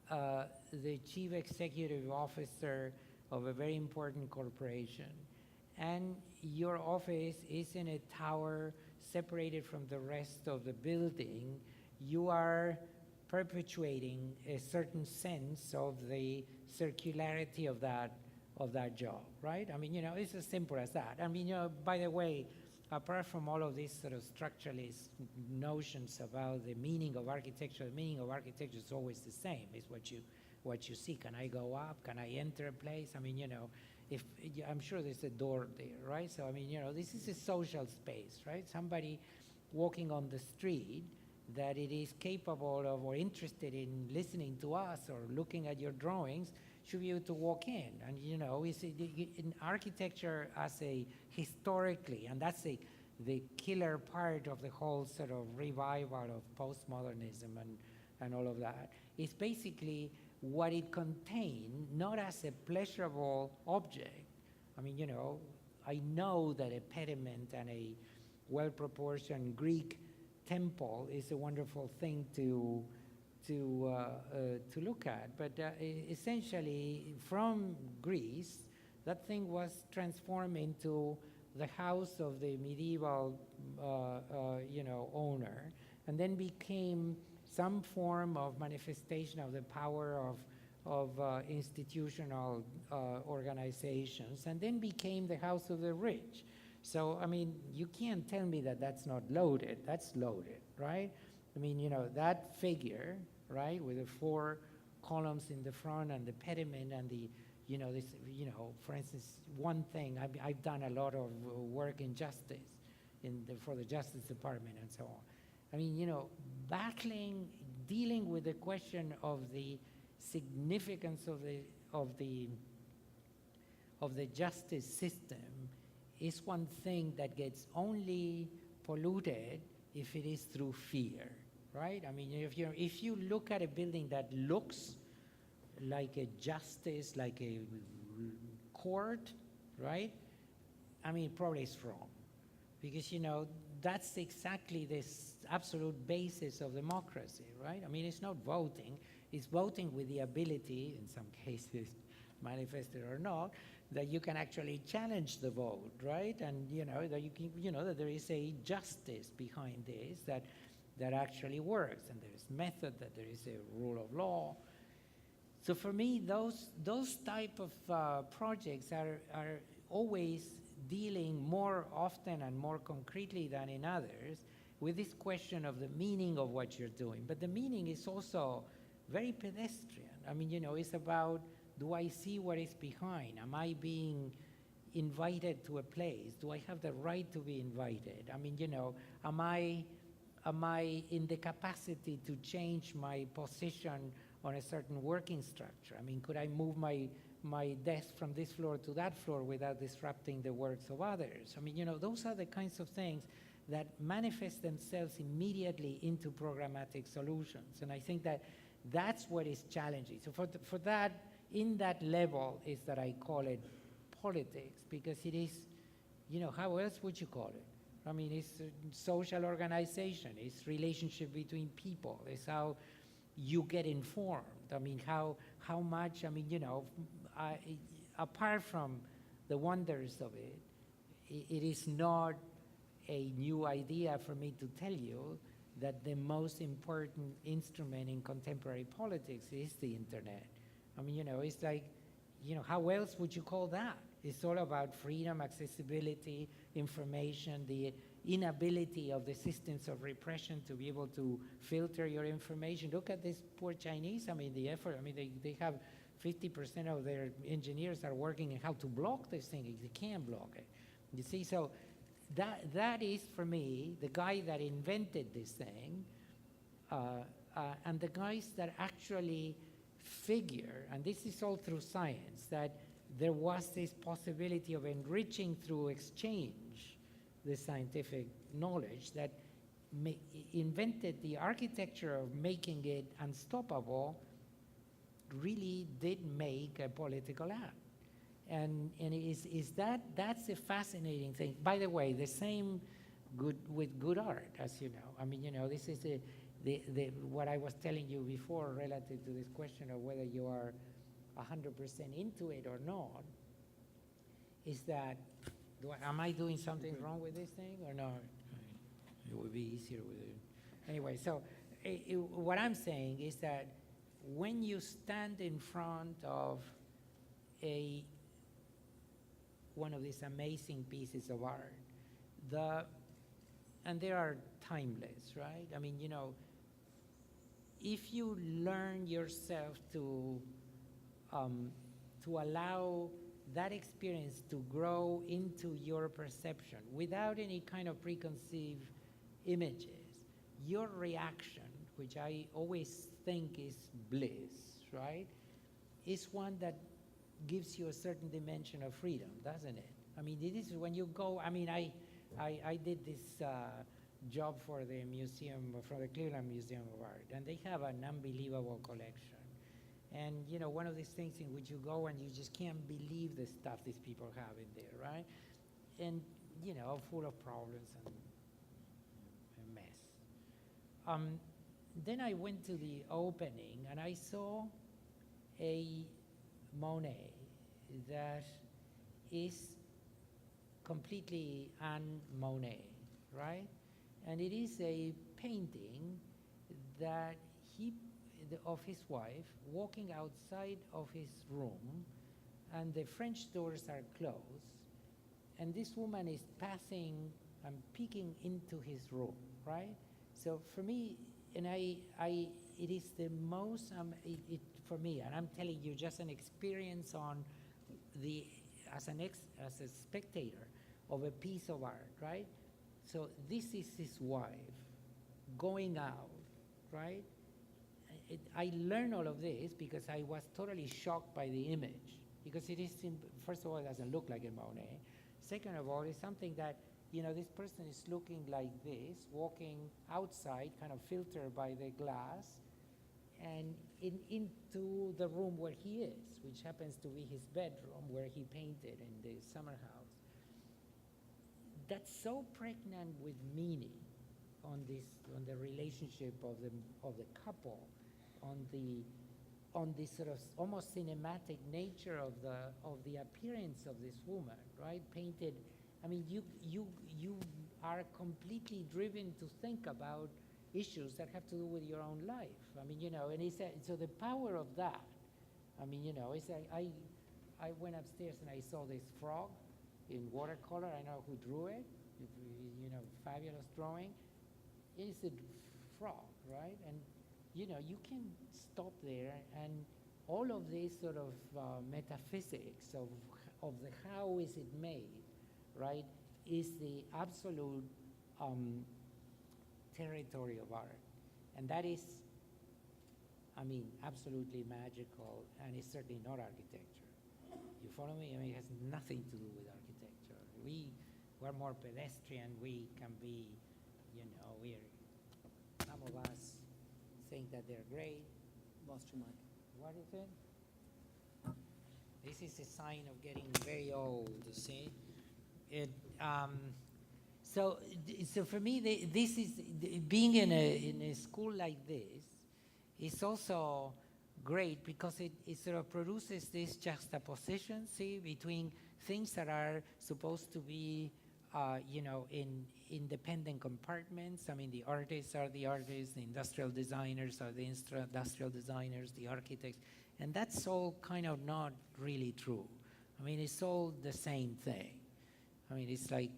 the chief executive officer of a very important corporation, and your office is in a tower separated from the rest of the building, you are perpetuating a certain sense of the circularity of that job, right? I mean, it's as simple as that. I mean, by the way, apart from all of these sort of structuralist notions about the meaning of architecture, the meaning of architecture is always the same. It's what you see. Can I go up? Can I enter a place? I mean, I'm sure there's a door there, right? So, I mean, this is a social space, right? Somebody walking on the street that it is capable of or interested in listening to us or looking at your drawings should be able to walk in. And, in architecture as a historically, and that's the killer part of the whole sort of revival of postmodernism and all of that, is basically what it contained, not as a pleasurable object. I mean, I know that a pediment and a well-proportioned Greek temple is a wonderful thing to look at, but essentially from Greece, that thing was transformed into the house of the medieval, owner, and then became some form of manifestation of the power of institutional organizations, and then became the house of the rich. So, I mean, you can't tell me that that's not loaded. That's loaded, right? I mean, that figure, right, with the 4 columns in the front and the pediment and the, for instance, one thing, I've done a lot of work in justice for the Justice Department and so on. I mean, dealing with the question of the significance of the justice system is one thing that gets only polluted if it is through fear, right? I mean, if you look at a building that looks like a justice, like a court, right? I mean, probably it's wrong, because that's exactly this absolute basis of democracy, right? I mean, it's not voting; it's voting with the ability, in some cases, manifested or not, that you can actually challenge the vote, right? And that you can, that there is a justice behind this that actually works, and there is method, that there is a rule of law. So for me, those type of projects are always dealing more often and more concretely than in others with this question of the meaning of what you're doing. But the meaning is also very pedestrian. I mean, it's about, do I see what is behind? Am I being invited to a place? Do I have the right to be invited? I mean, am I in the capacity to change my position on a certain working structure? I mean, could I move my desk from this floor to that floor without disrupting the works of others? I mean, those are the kinds of things that manifest themselves immediately into programmatic solutions. And I think that that's what is challenging. So for that, in that level is that I call it politics, because it is, how else would you call it? I mean, it's social organization, it's relationship between people, it's how you get informed. I mean, how much, I mean, apart from the wonders of it, it is not a new idea for me to tell you that the most important instrument in contemporary politics is the internet. I mean, it's like, how else would you call that? It's all about freedom, accessibility, information, the inability of the systems of repression to be able to filter your information. Look at these poor Chinese. I mean, the effort. I mean, they have 50% of their engineers are working on how to block this thing. They can't block it. You see, so that is, for me, the guy that invented this thing, and the guys that actually figure, and this is all through science, that there was this possibility of enriching through exchange the scientific knowledge that invented the architecture of making it unstoppable, really did make a political act. And that's a fascinating thing. By the way, the same with good art, as you know. I mean, you know, this is what I was telling you before relative to this question of whether you are 100% into it or not, is that, am I doing something wrong with this thing or not? It would be easier with it. Anyway, so what I'm saying is that when you stand in front of one of these amazing pieces of art, and they are timeless, right? I mean, you know, if you learn yourself to allow that experience to grow into your perception without any kind of preconceived images, your reaction, which I always think is bliss, right, is one that gives you a certain dimension of freedom, doesn't it? I mean, it is when you go, I mean, I did this job for the museum, for the Cleveland Museum of Art, and they have an unbelievable collection. And, you know, one of these things in which you go and you just can't believe the stuff these people have in there, right? And, you know, full of problems and a mess. Then I went to the opening and I saw a Monet that is completely un-Monet, right? And it is a painting that of his wife walking outside of his room, and the French doors are closed, and this woman is passing and peeking into his room, right? So for me, and it is the most, for me, and I'm telling you just an experience on as a spectator of a piece of art, right? So this is his wife going out, right? I learned all of this because I was totally shocked by the image, because it is, first of all, it doesn't look like a Monet. Second of all, it's something that, you know, this person is looking like this, walking outside, kind of filtered by the glass, and into the room where he is, which happens to be his bedroom where he painted in the summer house. That's so pregnant with meaning on the relationship of the couple, on the sort of almost cinematic nature of the appearance of this woman, right? Painted. I mean, you are completely driven to think about issues that have to do with your own life. I mean, you know, and so the power of that. I mean, you know, it's like I went upstairs and I saw this frog in watercolor. I know who drew it. You know, fabulous drawing. It's a frog, right? And you know, you can stop there, and all of this sort of metaphysics of the how is it made, right, is the absolute territory of art. And that is, I mean, absolutely magical, and it's certainly not architecture. You follow me? I mean, it has nothing to do with architecture. We're more pedestrian. We can be, you know, some of us think that they're great. Lost your mic. What is it? This is a sign of getting very old, you see? So for me, this is, being in a school like this is also great because it sort of produces this juxtaposition, see, between things that are supposed to be, you know, in independent compartments. I mean, the artists are the artists, the industrial designers are the industrial designers, the architects, and that's all kind of not really true. I mean, it's all the same thing. I mean, it's like,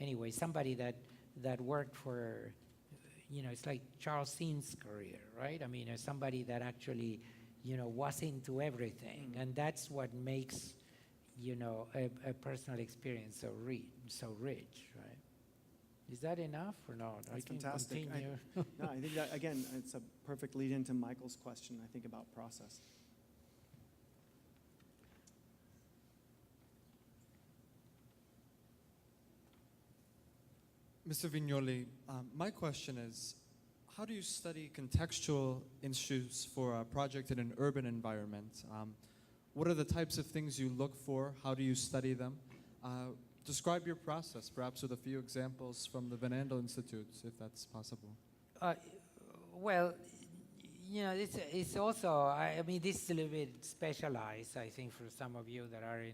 anyway, somebody that worked for, you know, it's like Charles Seen's career, right? I mean, somebody that actually, you know, was into everything, and that's what makes, a personal experience so rich, right? Is that enough or not? That's I can fantastic. continue. No, I think that, again, it's a perfect lead into Michael's question, I think, about process. Mr. Vignoli, my question is, how do you study contextual issues for a project in an urban environment? What are the types of things you look for? How do you study them? Describe your process, perhaps with a few examples from the Van Andel Institute, if that's possible. Well, it's also, I mean, this is a little bit specialized, I think, for some of you that are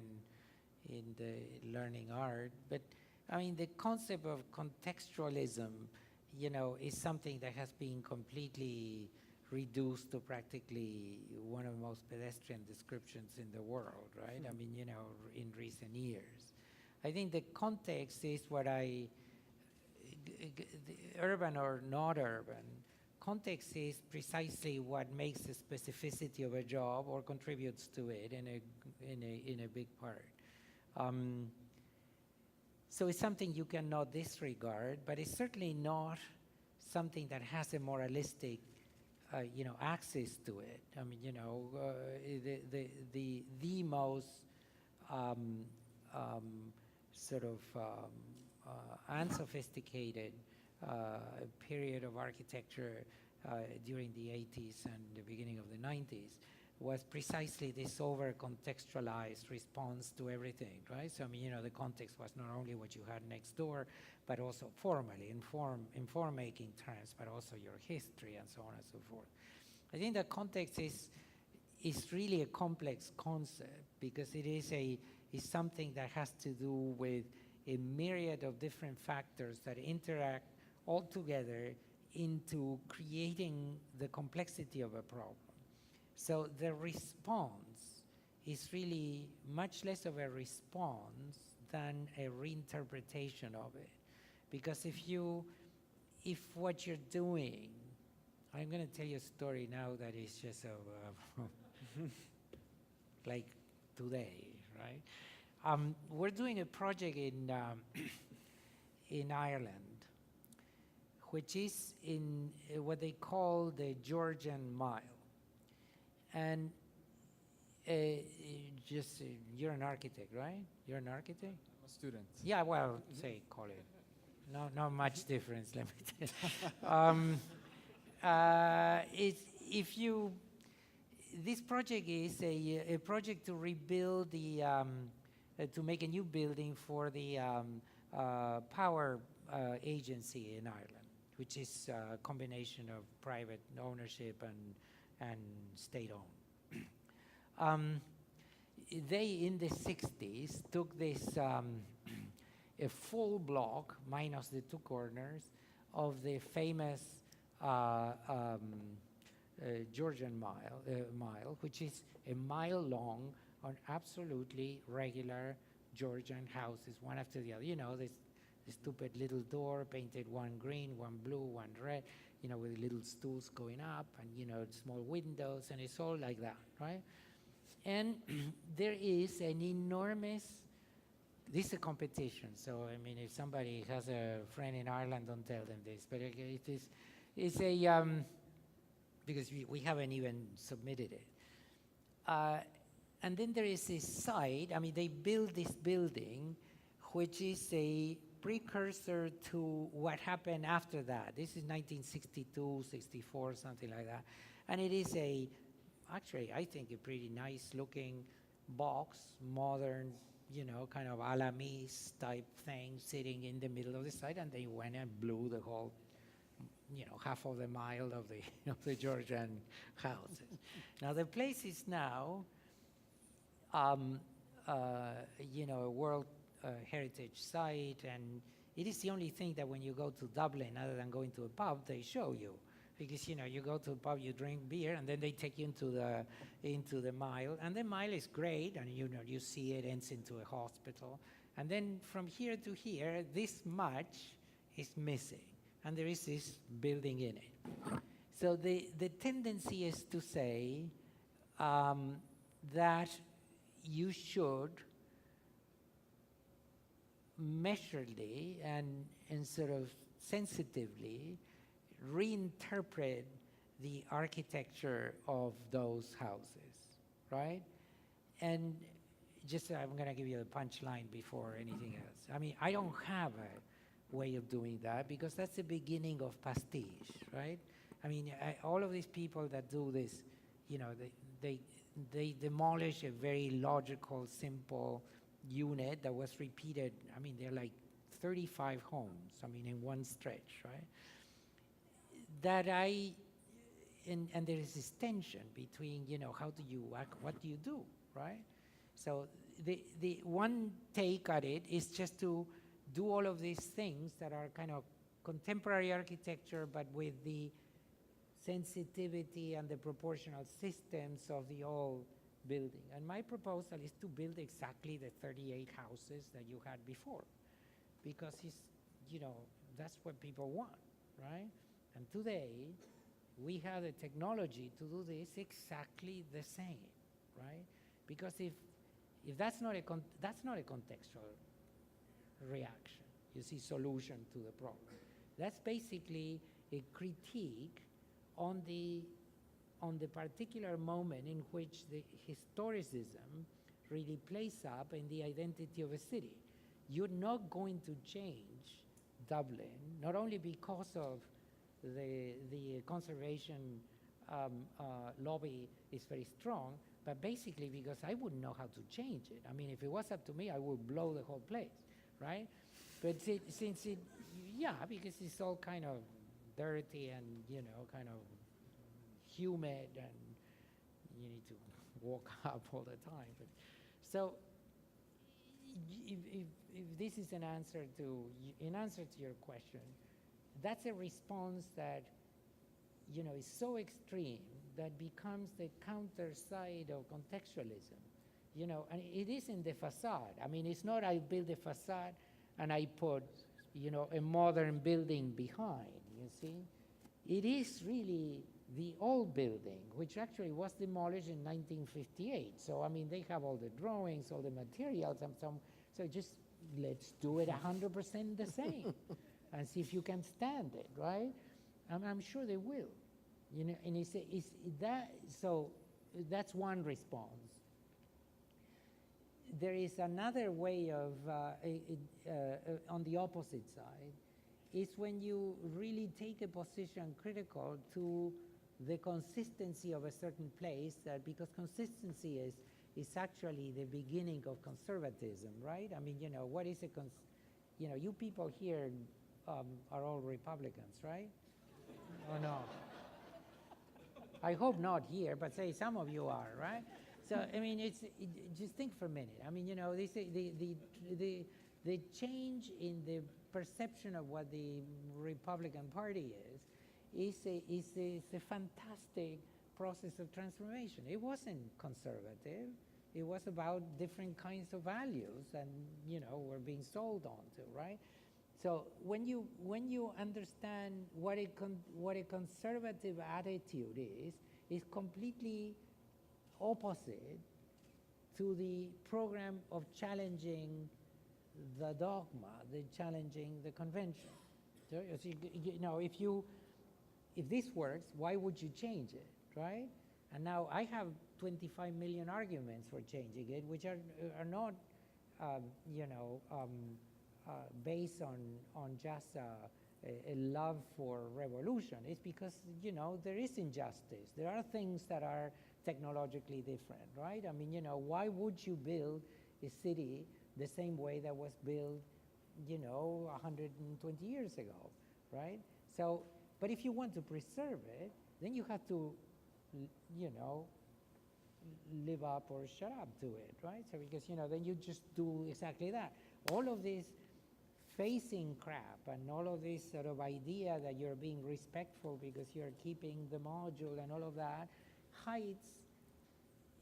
in the learning art. But, I mean, the concept of contextualism, is something that has been completely reduced to practically one of the most pedestrian descriptions in the world, right? I mean, in recent years. I think the context is what urban or not urban, context is precisely what makes the specificity of a job or contributes to it in a big part. So it's something you cannot disregard, but it's certainly not something that has a moralistic access to it. I mean, the most sort of unsophisticated period of architecture during the 80s and the beginning of the 90s was precisely this over-contextualized response to everything, right? So, I mean, the context was not only what you had next door, but also formally, in form-making terms, but also your history and so on and so forth. I think that context is really a complex concept because it is something that has to do with a myriad of different factors that interact all together into creating the complexity of a problem. So the response is really much less of a response than a reinterpretation of it. Because if what you're doing, I'm going to tell you a story now that is just like today, right? We're doing a project in Ireland, which is in what they call the Georgian Mile. And you're an architect, right? You're an architect? I'm a student. Yeah, well, call it. Not much difference, let me tell you. This project is a project to rebuild to make a new building for the power agency in Ireland, which is a combination of private ownership and state-owned. They, in the 60s, took this a full block, minus the two corners, of the famous Georgian mile, which is a mile long on absolutely regular Georgian houses, one after the other. This stupid little door painted one green, one blue, one red, with little stools going up and, small windows, and it's all like that, right? And there is an enormous, this is a competition, so, I mean, if somebody has a friend in Ireland, don't tell them this, but it's a, because we haven't even submitted it. And then there is this site, I mean, they built this building, which is a precursor to what happened after that. This is 1962, 64, something like that. And it is actually, I think, a pretty nice looking box, modern, kind of Alamis type thing sitting in the middle of the site, and they went and blew the whole, half of the mile of the Georgian houses. Now the place is now, a World Heritage Site, and it is the only thing that when you go to Dublin, other than going to a pub, they show you. Because, you go to a pub, you drink beer, and then they take you into the mile. And the mile is great, and, you see it ends into a hospital. And then from here to here, this much is missing. And there is this building in it. So the tendency is to say that you should measuredly and sort of sensitively reinterpret the architecture of those houses, right? And just I'm going to give you a punchline before anything else. I mean, I don't have a way of doing that because that's the beginning of pastiche, right? I mean, all of these people that do this, you know, they demolish a very logical, simple unit that was repeated. I mean, they're like 35 homes, I mean, in one stretch, right? And there is this tension between, you know, how do you act, what do you do, right? So the one take at it is just to do all of these things that are kind of contemporary architecture, but with the sensitivity and the proportional systems of the old building. And my proposal is to build exactly the 38 houses that you had before, because it's, you know, that's what people want, right? And today, we have the technology to do this exactly the same, right? Because if that's not a contextual reaction, you see, solution to the problem. That's basically a critique on the particular moment in which the historicism really plays up in the identity of a city. You're not going to change Dublin, not only because of the conservation lobby is very strong, but basically because I wouldn't know how to change it. I mean, if it was up to me, I would blow the whole place, right? But since it, yeah, because it's all kind of dirty and, you know, kind of humid, and you need to walk up all the time. But, so if this is in answer to your question, that's a response that, you know, is so extreme that becomes the counter side of contextualism, you know, and it is in the facade. I mean, it's not I build a facade and I put, you know, a modern building behind, you see. It is really the old building, which actually was demolished in 1958. So, I mean, they have all the drawings, all the materials, and so just let's do it 100% the same and see if you can stand it, right? I'm sure they will, you know, and so that's one response. There is another way of, on the opposite side, is when you really take a position critical to the consistency of a certain place, because consistency is actually the beginning of conservatism, right? I mean, you know, what is you know, you people here are all Republicans, right? Or no? I hope not here, but say some of you are, right? So, I mean, just think for a minute. I mean, you know, the change in the perception of what the Republican Party is a fantastic process of transformation. It wasn't conservative. It was about different kinds of values and, you know, we're being sold onto, right? So when you understand what a conservative attitude is completely opposite to the program of challenging the dogma, challenging the convention. So, you know, if this works, why would you change it, right? And now I have 25 million arguments for changing it, which are not, you know, based on just a love for revolution. It's because, you know, there is injustice. There are things that are technologically different, right? I mean, you know, why would you build a city the same way that was built, you know, 120 years ago, right? So, but if you want to preserve it, then you have to, you know, live up or shut up to it, right? So because, you know, then you just do exactly that. All of this facing crap and all of this sort of idea that you're being respectful because you're keeping the module and all of that hides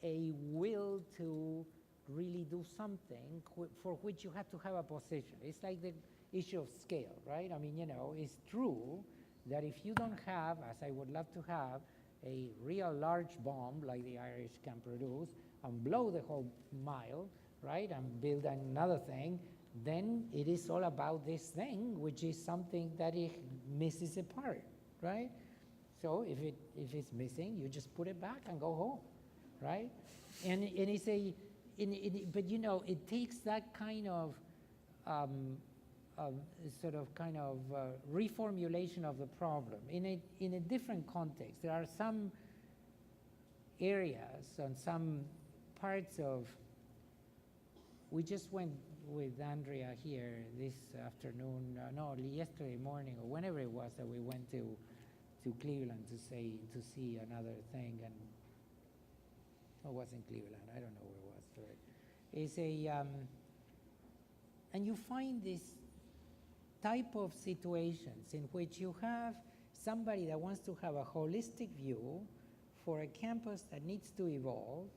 a will to really do something for which you have to have a position. It's like the issue of scale, right? I mean, you know, it's true that if you don't have, as I would love to have, a real large bomb like the Irish can produce and blow the whole mile, right, and build another thing, then it is all about this thing, which is something that it misses a part, right? So if it's missing, you just put it back and go home, right? And it's but you know, it takes that kind of reformulation of the problem in a different context. There are some areas and some parts of. We just went with Andrea here this afternoon, yesterday morning or whenever it was that we went to Cleveland to see another thing, and it wasn't Cleveland. I don't know where it was. But it's and you find this type of situations in which you have somebody that wants to have a holistic view for a campus that needs to evolve,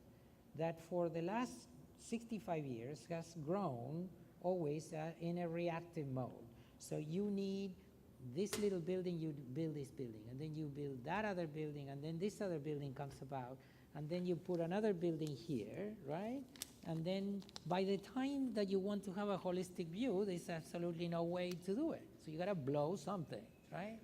that for the last 65 years has grown always in a reactive mode. So you need this little building, you build this building, and then you build that other building, and then this other building comes about, and then you put another building here, right? And then by the time that you want to have a holistic view, there's absolutely no way to do it. So you gotta blow something, right?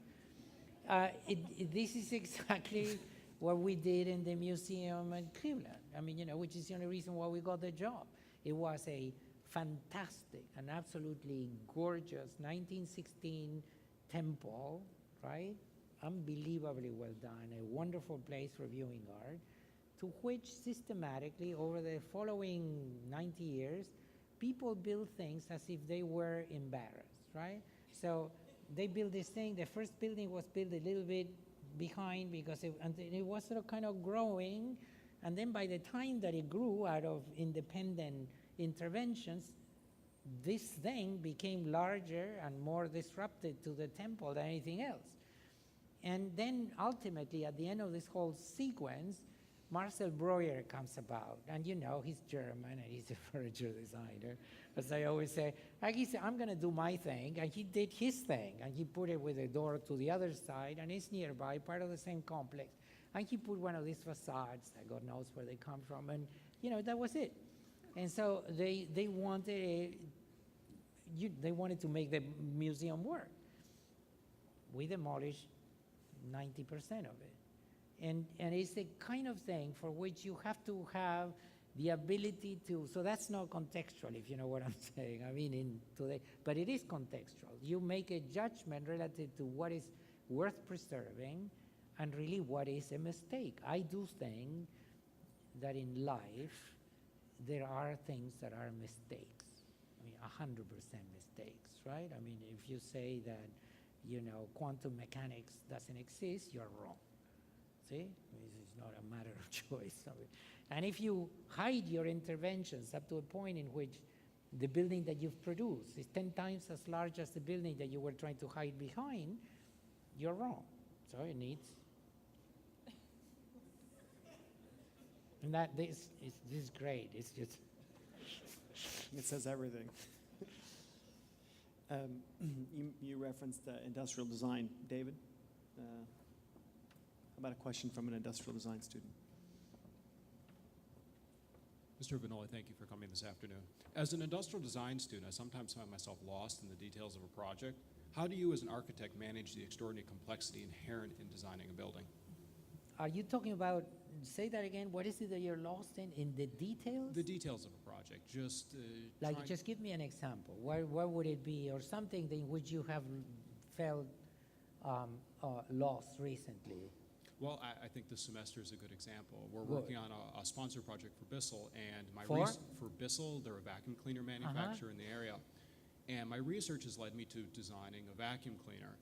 This is exactly what we did in the museum in Cleveland. I mean, you know, which is the only reason why we got the job. It was a fantastic and absolutely gorgeous 1916 temple, right? Unbelievably well done, a wonderful place for viewing art, to which systematically over the following 90 years, people build things as if they were embarrassed, right? So they built this thing. The first building was built a little bit behind because it was sort of kind of growing, and then by the time that it grew out of independent interventions, this thing became larger and more disruptive to the temple than anything else. And then ultimately, at the end of this whole sequence, Marcel Breuer comes about, and you know, he's German and he's a furniture designer. As I always say, like he said, I'm gonna do my thing, and he did his thing, and he put it with a door to the other side, and it's nearby, part of the same complex. And he put one of these facades that God knows where they come from, and you know, that was it. And so they wanted to make the museum work. We demolished 90% of it. And it's the kind of thing for which you have to have the ability to, so that's not contextual, if you know what I'm saying. I mean, in today, but it is contextual. You make a judgment relative to what is worth preserving and really what is a mistake. I do think that in life, there are things that are mistakes. I mean, 100% mistakes, right? I mean, if you say that, you know, quantum mechanics doesn't exist, you're wrong. See? This is not a matter of choice. And if you hide your interventions up to a point in which the building that you've produced is 10 times as large as the building that you were trying to hide behind, you're wrong. So it needs. And this is great. It's just. It says everything. You referenced industrial design, David. How about a question from an industrial design student? Mr. Vinoly, thank you for coming this afternoon. As an industrial design student, I sometimes find myself lost in the details of a project. How do you as an architect manage the extraordinary complexity inherent in designing a building? Are you talking about, say that again, what is it that you're lost in the details? The details of a project, just just give me an example. What would it be, or something in which you have felt lost recently? Well, I think this semester is a good example. We're Good. working on a sponsor project for Bissell, and For Bissell, they're a vacuum cleaner manufacturer in the area. And my research has led me to designing a vacuum cleaner.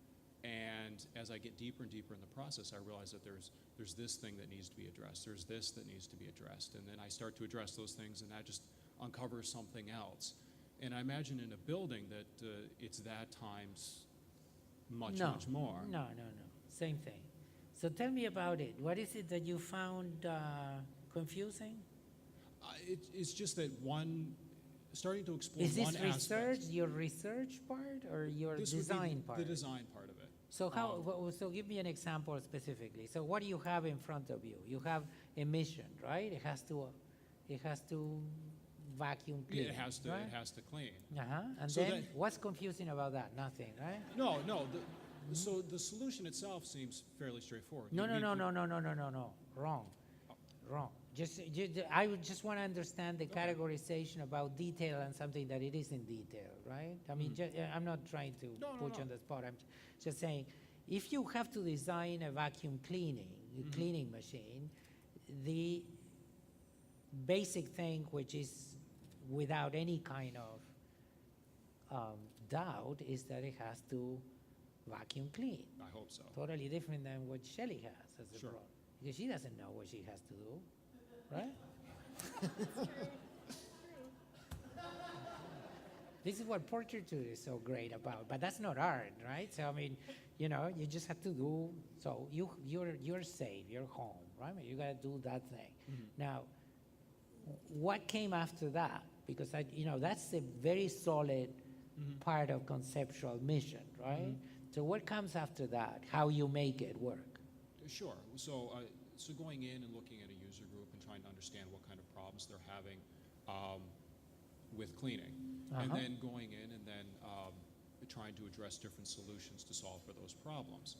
And as I get deeper and deeper in the process, I realize that there's this thing that needs to be addressed. There's this that needs to be addressed. And then I start to address those things, and that just uncovers something else. And I imagine in a building that it's that times much more. No. Same thing. So tell me about it. What is it that you found confusing? It's just that starting to explore Is this one research, aspect. your research part, or your This would be design part? The design part of it. So so give me an example specifically. So what do you have in front of you? You have a mission, right? It has to vacuum Yeah, clean. Right? it has to clean. And So then that- what's confusing about that? Nothing, right? No, no. So the solution itself seems fairly straightforward. No, You no, need no, to- no, no, no, no, no, no. Wrong. Wrong. I would just want to understand the categorization about detail and something that it isn't detail, right? I mean, I'm not trying to No, no, put you no. on the spot. I'm just saying, if you have to design a vacuum cleaning machine, the basic thing, which is without any kind of doubt, is that it has to vacuum clean. I hope so. Totally different than what Shelley has as a Sure. problem. Because she doesn't know what she has to do, right? This is what portraiture is so great about, but that's not art, right? So I mean, you know, you just have to do. So you're safe, you're home, right? You got to do that thing. Now, what came after that? Because that's a very solid part of conceptual mission, right? So what comes after that? How you make it work? Sure. So going in and looking at a user group and trying to understand what kind of problems they're having with cleaning, and then going in and then trying to address different solutions to solve for those problems.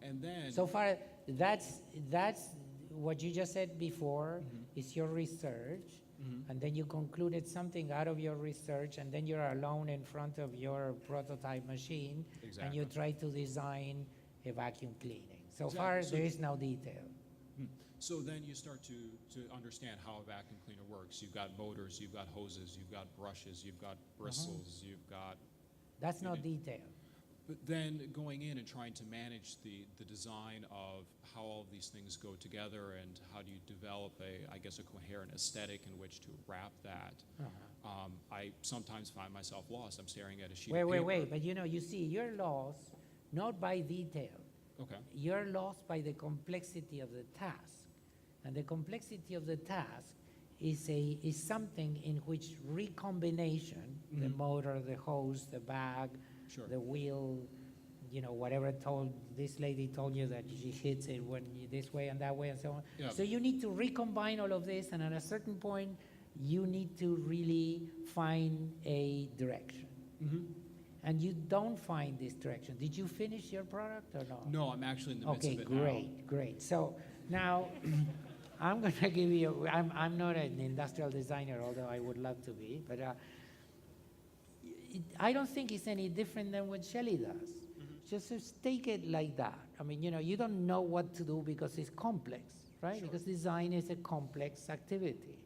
And then So far, that's what you just said before is your research, and then you concluded something out of your research, and then you're alone in front of your prototype machine, and you Exactly. try to design a vacuum cleaning. So Exactly. far, So- there is no detail. So then you start to understand how a vacuum cleaner works. You've got motors, you've got hoses, you've got brushes, you've got bristles, you've got. That's not detail. But then going in and trying to manage the design of how all of these things go together and how do you develop a coherent aesthetic in which to wrap that. I sometimes find myself lost. I'm staring at a sheet of paper. Wait. But you see, you're lost not by detail. Okay. You're lost by the complexity of the task. And the complexity of the task is something in which recombination, the motor, the hose, the bag, Sure. the wheel, whatever this lady told you that she hits it when this way and that way and so on. Yeah. So you need to recombine all of this, and at a certain point, you need to really find a direction. And you don't find this direction. Did you finish your product or not? No, I'm actually in the midst Okay, of it now. great. So now I'm going to give you, I'm not an industrial designer, although I would love to be, but I don't think it's any different than what Shelley does. Just take it like that. I mean, you don't know what to do because it's complex, right? Sure. Because design is a complex activity,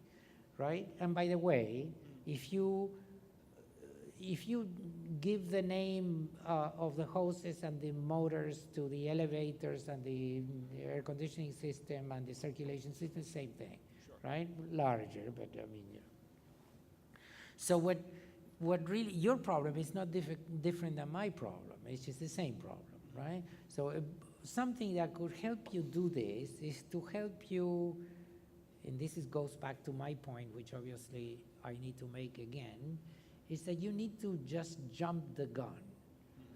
right? And by the way, if you give the name of the hoses and the motors to the elevators and the air conditioning system and the circulation system, same thing, right? Larger, but I mean, So what really, your problem is not different than my problem. It's just the same problem, right? So something that could help you do this is to help you, and goes back to my point, which obviously I need to make again, is that you need to just jump the gun,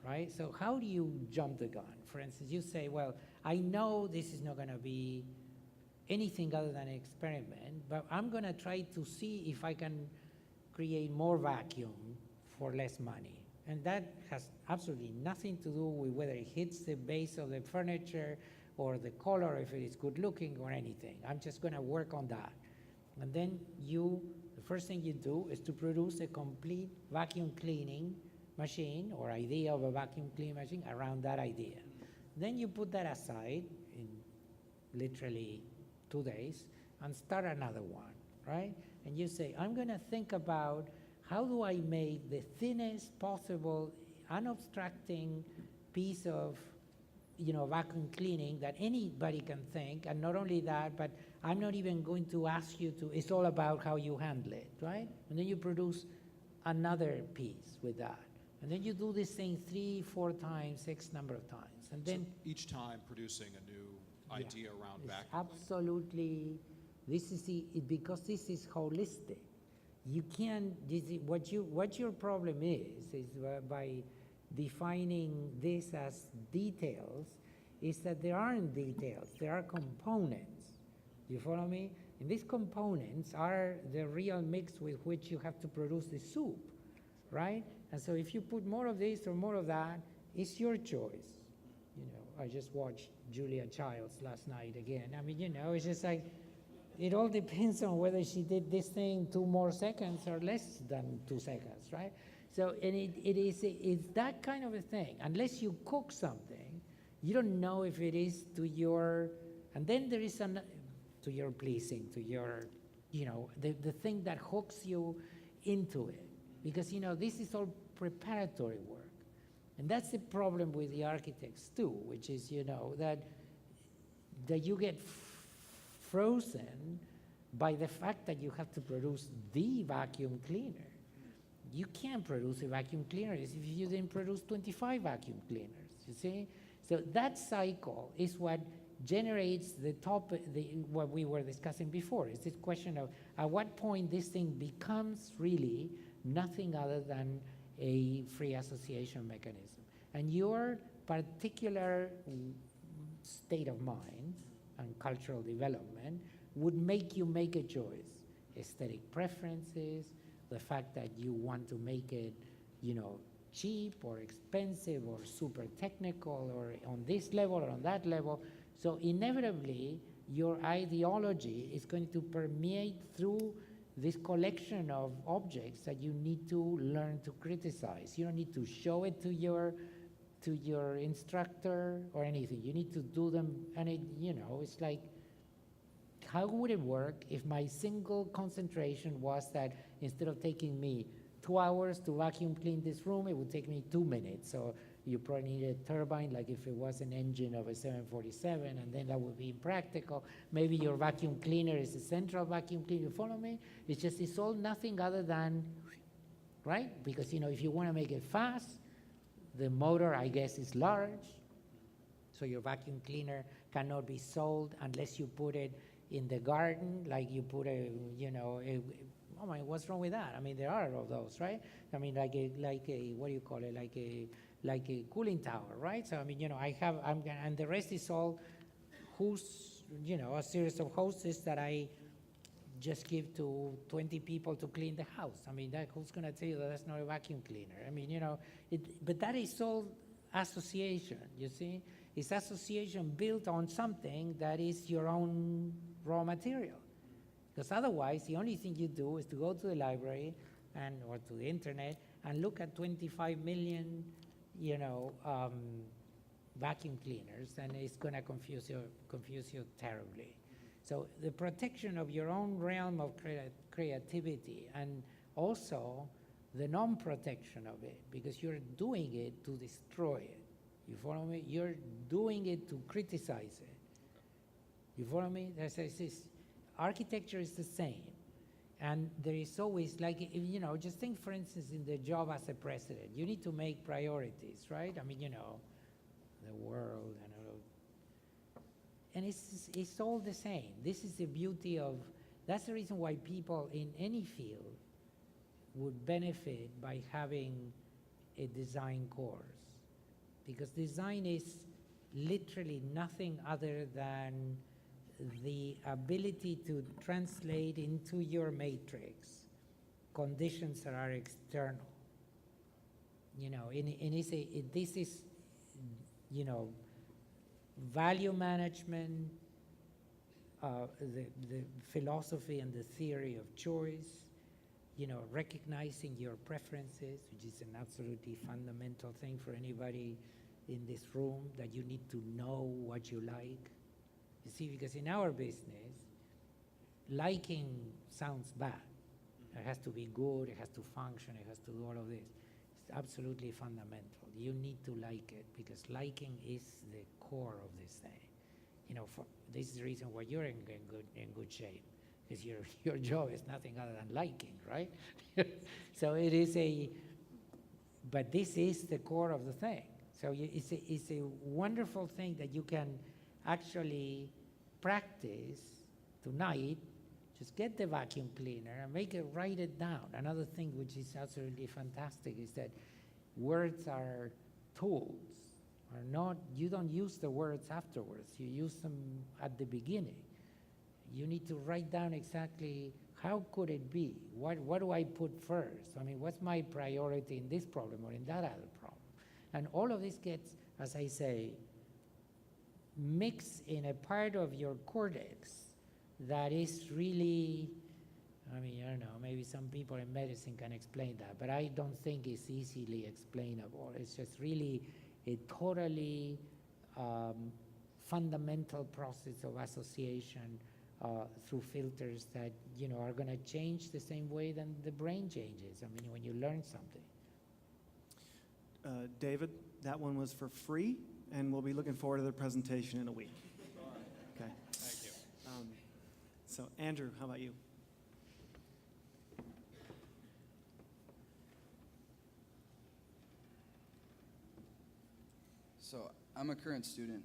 right? So how do you jump the gun? For instance, you say, well, I know this is not going to be anything other than an experiment, but I'm going to try to see if I can create more vacuum for less money. And that has absolutely nothing to do with whether it hits the base of the furniture or the color, if it is good looking or anything. I'm just going to work on that. And then the first thing you do is to produce a complete vacuum cleaning machine or idea of a vacuum cleaning machine around that idea. Then you put that aside in literally 2 days and start another one, right? And you say, I'm going to think about how do I make the thinnest possible unobstructing piece of vacuum cleaning that anybody can think, and not only that, but I'm not even going to ask you to, it's all about how you handle it, right? And then you produce another piece with that. And then you do this thing 3, 4 times, X number of times. And then So each time producing a new idea around it's vacuum cleaning. absolutely, because this is holistic. You can't, what your problem is by defining this as details, is that there aren't details, there are components. Do you follow me? And these components are the real mix with which you have to produce the soup, right? And so if you put more of this or more of that, it's your choice. You know, I just watched Julia Childs last night again. I mean, you know, it's just like, it all depends on whether she did this thing 2 more seconds or less than 2 seconds, right? So, and it's that kind of a thing. Unless you cook something, you don't know if it is to your, and then there is to your pleasing, to your, you know, the thing that hooks you into it. Because, you know, this is all preparatory work. And that's the problem with the architects too, which is, you know, that you get frozen by the fact that you have to produce the vacuum cleaner. You can't produce a vacuum cleaner if you didn't produce 25 vacuum cleaners, you see? So that cycle is what generates what we were discussing before. It's this question of at what point this thing becomes really nothing other than a free association mechanism. And your particular state of mind and cultural development would make you make a choice. Aesthetic preferences, the fact that you want to make it, you know, cheap or expensive or super technical or on this level or on that level. So inevitably, your ideology is going to permeate through this collection of objects that you need to learn to criticize. You don't need to show it to your instructor or anything. You need to do them, and it, you know, it's like, how would it work if my single concentration was that instead of taking me 2 hours to vacuum clean this room, it would take me 2 minutes. So you probably need a turbine, like if it was an engine of a 747, and then that would be impractical. Maybe your vacuum cleaner is a central vacuum cleaner. You follow me? It's all nothing other than, right? Because, you know, if you want to make it fast, the motor, I guess, is large. So your vacuum cleaner cannot be sold unless you put it in the garden, like you put a, you know, oh my, what's wrong with that? I mean, there are of those, right? I mean, like a what do you call it? Like a cooling tower, right? So I mean, you know, and the rest is all you know, a series of hoses that I just give to 20 people to clean the house. I mean, who's gonna tell you that that's not a vacuum cleaner? I mean, you know, but that is all association, you see? It's association built on something that is your own raw material. Because otherwise, the only thing you do is to go to the library or to the internet and look at 25 million, you know, vacuum cleaners, and it's going to confuse you terribly. So the protection of your own realm of creativity, and also the non-protection of it, because you're doing it to destroy it. You follow me? You're doing it to criticize it. You follow me? Architecture is the same. And there is always, like, you know, just think, for instance, in the job as a president. You need to make priorities, right? I mean, you know, the world and all. And it's all the same. This is the beauty of, that's the reason why people in any field would benefit by having a design course. Because design is literally nothing other than the ability to translate into your matrix conditions that are external. You know, this is, you know, value management, the philosophy and the theory of choice, you know, recognizing your preferences, which is an absolutely fundamental thing for anybody in this room, that you need to know what you like. You see, because in our business, liking sounds bad. It has to be good, it has to function, it has to do all of this. It's absolutely fundamental. You need to like it, because liking is the core of this thing. You know, this is the reason why you're in good shape, because your job is nothing other than liking, right? So it is but this is the core of the thing. So it's a wonderful thing that you can actually practice tonight. Just get the vacuum cleaner and write it down. Another thing which is absolutely fantastic is that words are tools, you don't use the words afterwards, you use them at the beginning. You need to write down exactly how could it be? What do I put first? I mean, what's my priority in this problem or in that other problem? And all of this gets, as I say, mixed in a part of your cortex that is really, I mean, I don't know, maybe some people in medicine can explain that, but I don't think it's easily explainable. It's just really a totally fundamental process of association through filters that, you know, are going to change the same way than the brain changes. I mean, when you learn something. David, that one was for free, and we'll be looking forward to the presentation in a week. Okay. Thank you. So, Andrew, how about you? So I'm a current student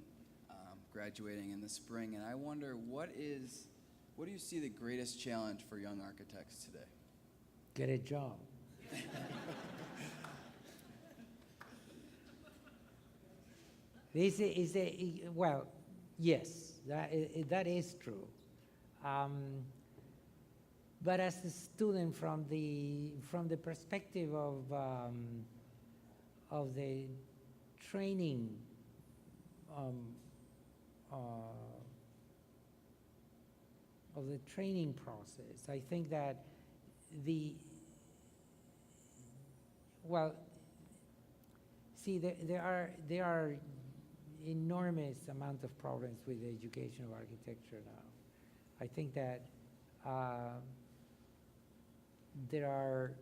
graduating in the spring, and I wonder what do you see the greatest challenge for young architects today? Get a job. This is well, yes, that is true. But as a student, from the perspective of the training, of the training process, I think that there are enormous amount of problems with the education of architecture now. I think that there are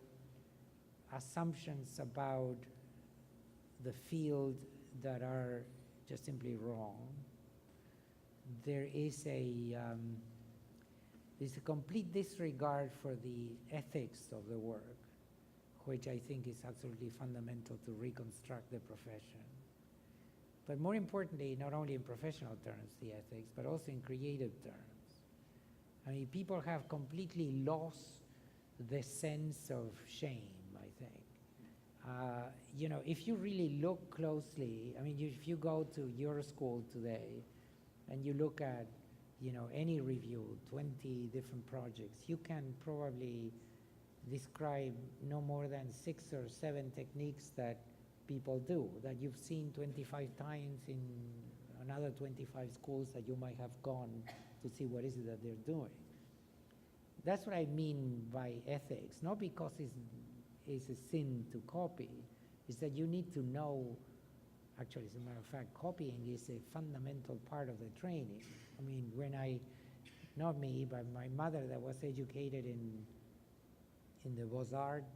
assumptions about the field that are just simply wrong. There is there's a complete disregard for the ethics of the work, which I think is absolutely fundamental to reconstruct the profession. But more importantly, not only in professional terms, the ethics, but also in creative terms. I mean, people have completely lost the sense of shame, I think. You know, if you really look closely, I mean, if you go to your school today and you look at, you know, any review, 20 different projects, you can probably describe no more than 6 or 7 techniques that people do, that you've seen 25 times in another 25 schools that you might have gone to see what is it that they're doing. That's what I mean by ethics, not because it's a sin to copy, it's that you need to know, actually, as a matter of fact, copying is a fundamental part of the training. I mean, not me, but my mother that was educated in the Beaux-Arts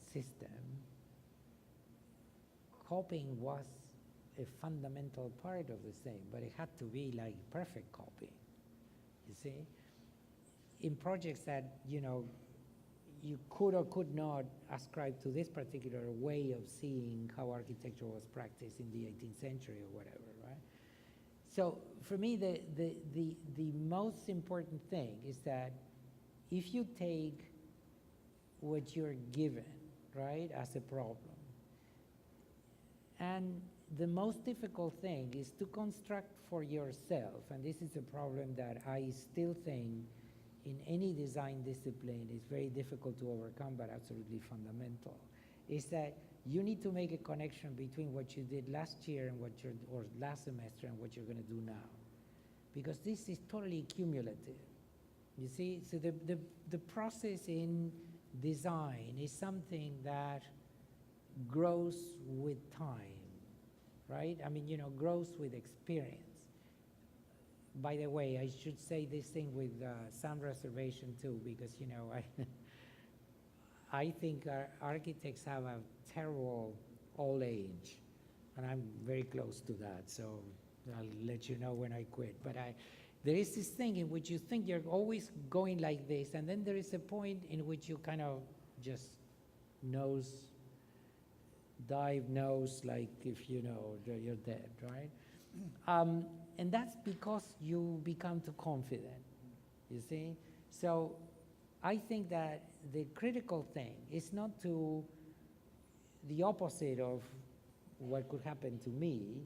system, copying was a fundamental part of the same, but it had to be like perfect copying, you see? In projects that, you know, you could or could not ascribe to this particular way of seeing how architecture was practiced in the 18th century or whatever, right? So for me, the most important thing is that if you take what you're given, right, as a problem, and the most difficult thing is to construct for yourself, and this is a problem that I still think in any design discipline is very difficult to overcome, but absolutely fundamental, is that you need to make a connection between what you did last year and or last semester and what you're going to do now. Because this is totally cumulative. You see, so the process in design is something that grows with time, right? I mean, you know, grows with experience. By the way, I should say this thing with some reservation too, because, you know, I think our architects have a terrible old age, and I'm very close to that, so I'll let you know when I quit. But there is this thing in which you think you're always going like this, and then there is a point in which you kind of just dive nose, like if you know you're dead, right? And that's because you become too confident, you see? So I think that the critical thing is not to the opposite of what could happen to me,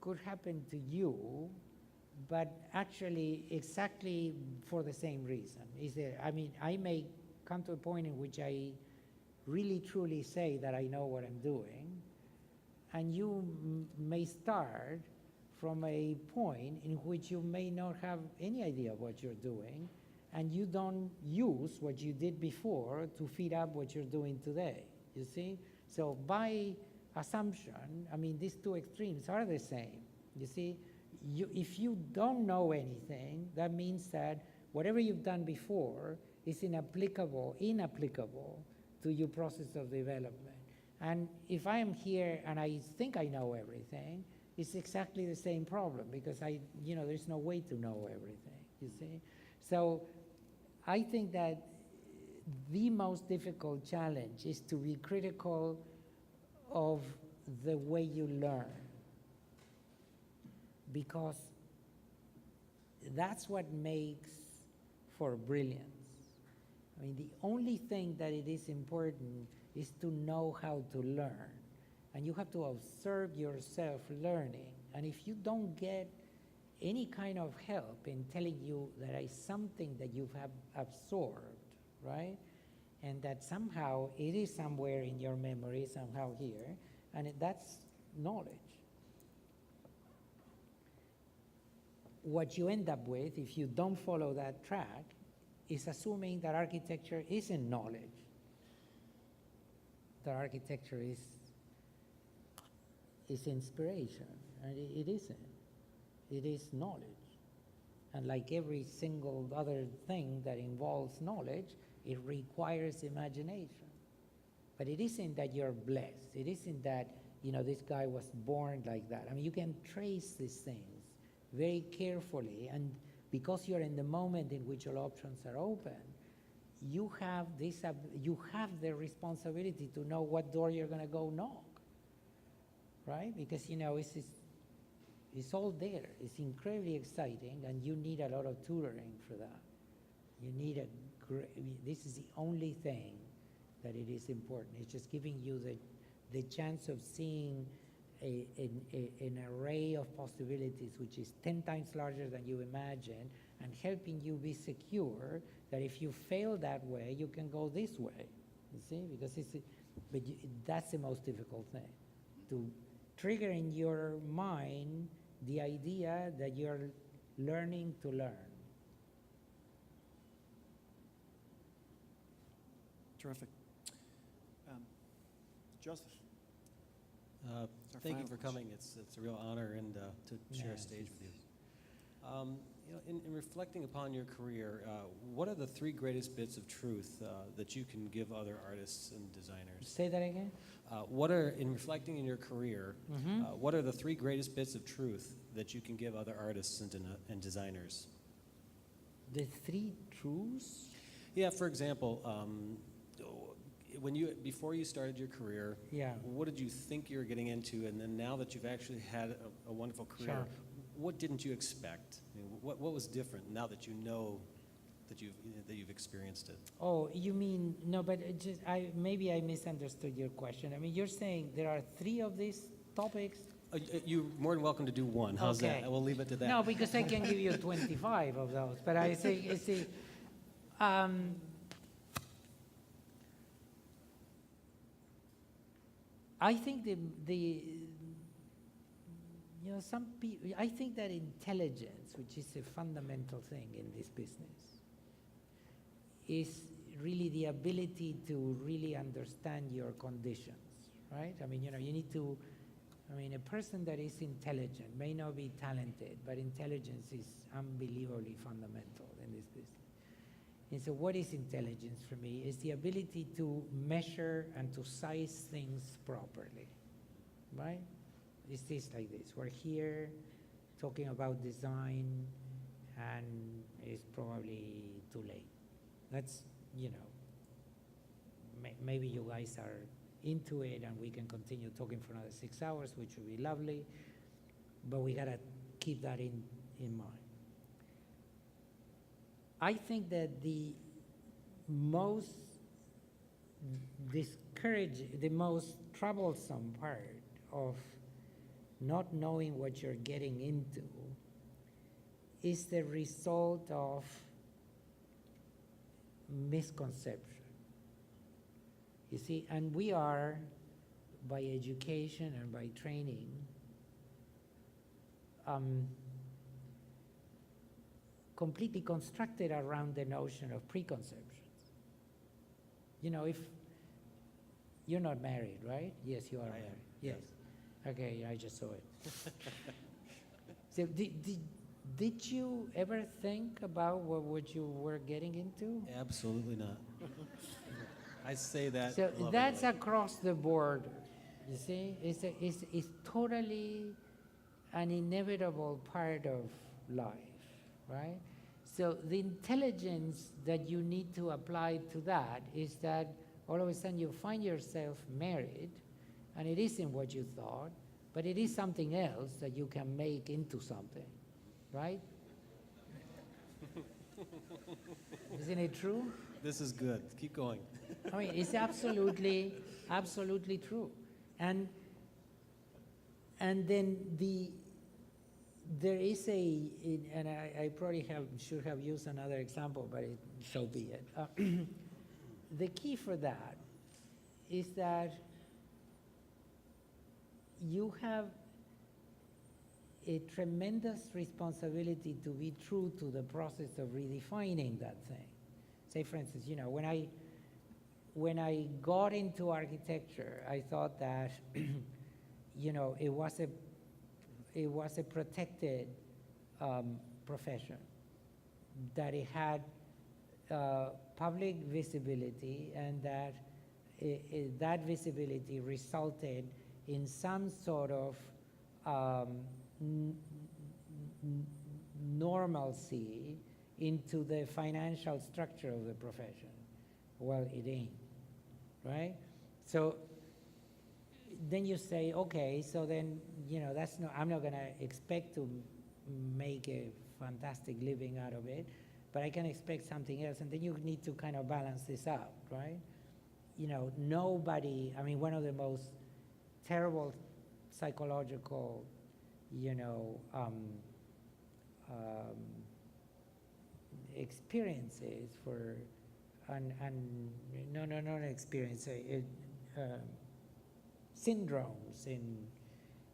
could happen to you, but actually exactly for the same reason. Is there, I mean, I may come to a point in which I really truly say that I know what I'm doing, and you may start from a point in which you may not have any idea of what you're doing, and you don't use what you did before to feed up what you're doing today, you see? So by assumption, I mean, these two extremes are the same, you see? If you don't know anything, that means that whatever you've done before is inapplicable to your process of development. And if I am here and I think I know everything, it's exactly the same problem, because there's no way to know everything, you see? So I think that the most difficult challenge is to be critical of the way you learn, because that's what makes for brilliance. I mean, the only thing that it is important is to know how to learn. And you have to observe yourself learning. And if you don't get any kind of help in telling you that it's something that you have absorbed, right? And that somehow it is somewhere in your memory, somehow here, and that's knowledge. What you end up with, if you don't follow that track, is assuming that architecture isn't knowledge. That architecture is inspiration, and it isn't. It is knowledge. And like every single other thing that involves knowledge, it requires imagination. But it isn't that you're blessed. It isn't that, this guy was born like that. I mean, you can trace these things very carefully, and because you're in the moment in which all options are open, you have the responsibility to know what door you're going to go knock, right? Because it's all there. It's incredibly exciting, and you need a lot of tutoring for that. You need this is the only thing that it is important. It's just giving you the chance of seeing an array of possibilities which is 10 times larger than you imagine, and helping you be secure that if you fail that way, you can go this way, you see? Because that's the most difficult thing, to trigger in your mind the idea that you're learning to learn. Terrific. Joseph. our Thank you final for question. coming. It's a real honor and to share a stage with you. In reflecting upon your career, what are the 3 greatest bits of truth that you can give other artists and designers? Say that again? In reflecting in your career, what are the 3 greatest bits of truth that you can give other artists and designers? The 3 truths? Yeah, for example, before you started your career, what did you think you were getting into, and then now that you've actually had a wonderful career, what didn't you expect? I mean, what was different now that you know that you've experienced it? Oh, you mean no? But maybe I misunderstood your question. I mean, you're saying there are 3 of these topics. You're more than welcome to do one. How's that? I will leave it to that. No, because I can give you 25 of those. But I see. I think some people. I think that intelligence, which is a fundamental thing in this business, is really the ability to really understand your conditions, right? I mean, you need to. I mean, a person that is intelligent may not be talented, but intelligence is unbelievably fundamental in this business. And so what is intelligence for me? Is the ability to measure and to size things properly, right? It's this like this. We're here talking about design, and it's probably too late. That's, maybe you guys are into it and we can continue talking for another 6 hours, which would be lovely, but we gotta keep that in mind. I think that the most the most troublesome part of not knowing what you're getting into is the result of misconception. You see, and we are, by education and by training, completely constructed around the notion of preconceptions. You know, if you're not married, right? Yes, you are married. am, Yes. Okay, I just saw it. So did you ever think about what you were getting into? Absolutely not. I say that So lovingly. that's across the board. You see, it's totally an inevitable part of life, right? So the intelligence that you need to apply to that is that all of a sudden you find yourself married, and it isn't what you thought, but it is something else that you can make into something, right? Isn't it true? This is good. Keep going. I mean, it's absolutely, absolutely true. And then there is and I probably should have used another example, but so be it. The key for that is that you have a tremendous responsibility to be true to the process of redefining that thing. Say, for instance, you know, when I got into architecture, I thought that, you know, it was a protected profession, that it had public visibility, and that that visibility resulted in some sort of normalcy into the financial structure of the profession. Well, it ain't, right? So then you say, okay, so then, you know, I'm not gonna expect to make a fantastic living out of it, but I can expect something else, and then you need to kind of balance this out, right? You know, nobody, I mean, one of the most terrible psychological, you know, experiences for, not experience, syndromes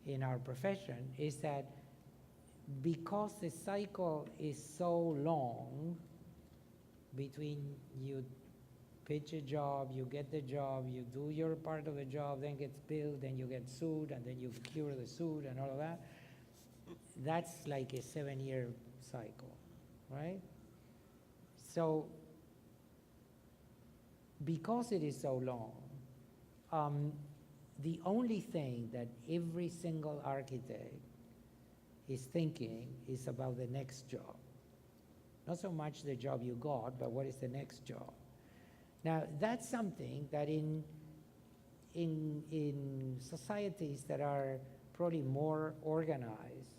in our profession is that because the cycle is so long between you pitch a job, you get the job, you do your part of the job, then gets billed, then you get sued, and then you cure the suit and all of that, that's like a 7-year cycle, right? So because it is so long, the only thing that every single architect is thinking is about the next job. Not so much the job you got, but what is the next job? Now, that's something that in societies that are probably more organized,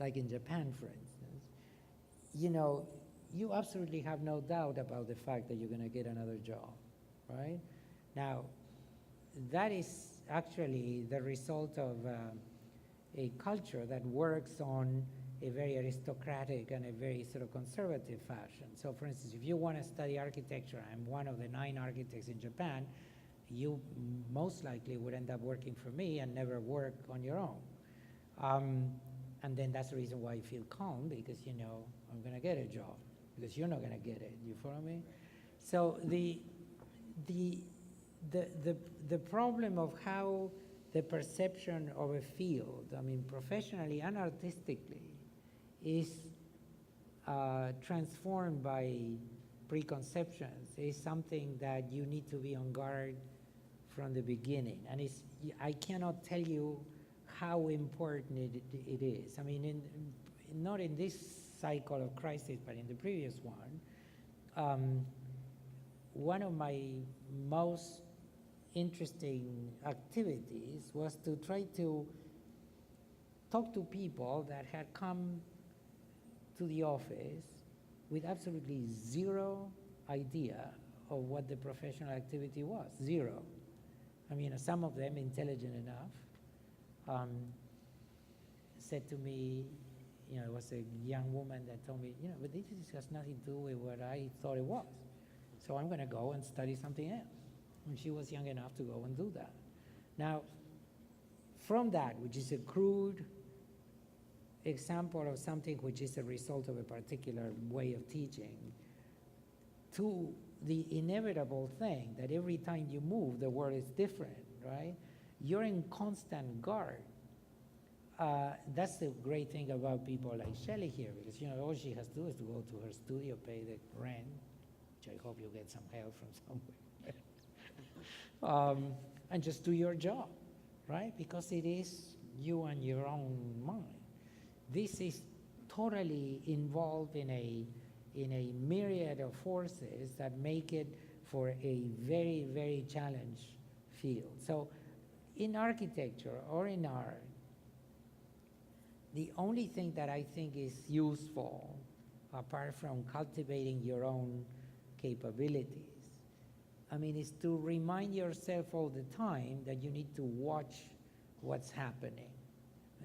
like in Japan, for instance, you know, you absolutely have no doubt about the fact that you're going to get another job, right? Now, that is actually the result of a culture that works on a very aristocratic and a very sort of conservative fashion. So, for instance, if you want to study architecture, I'm one of the 9 architects in Japan, you most likely would end up working for me and never work on your own. And then that's the reason why you feel calm, because you know I'm going to get a job, because you're not going to get it. You follow me? So the problem of how the perception of a field, I mean, professionally and artistically, is transformed by preconceptions is something that you need to be on guard from the beginning. And I cannot tell you how important it is. I mean, not in this cycle of crisis, but in the previous one, one of my most interesting activities was to try to talk to people that had come to the office with absolutely zero idea of what the professional activity was. Zero. I mean, some of them intelligent enough. said to me, it was a young woman that told me, but this has nothing to do with what I thought it was. So I'm going to go and study something else. And she was young enough to go and do that. Now, from that, which is a crude example of something which is a result of a particular way of teaching, to the inevitable thing that every time you move, the world is different, right? You're in constant guard. That's the great thing about people like Shelley here, because all she has to do is to go to her studio, pay the rent, which I hope you get some help from somewhere, and just do your job, right? Because it is you and your own mind. This is totally involved in a myriad of forces that make it for a very, very challenged field. So in architecture or in art, the only thing that I think is useful, apart from cultivating your own capabilities, is to remind yourself all the time that you need to watch what's happening.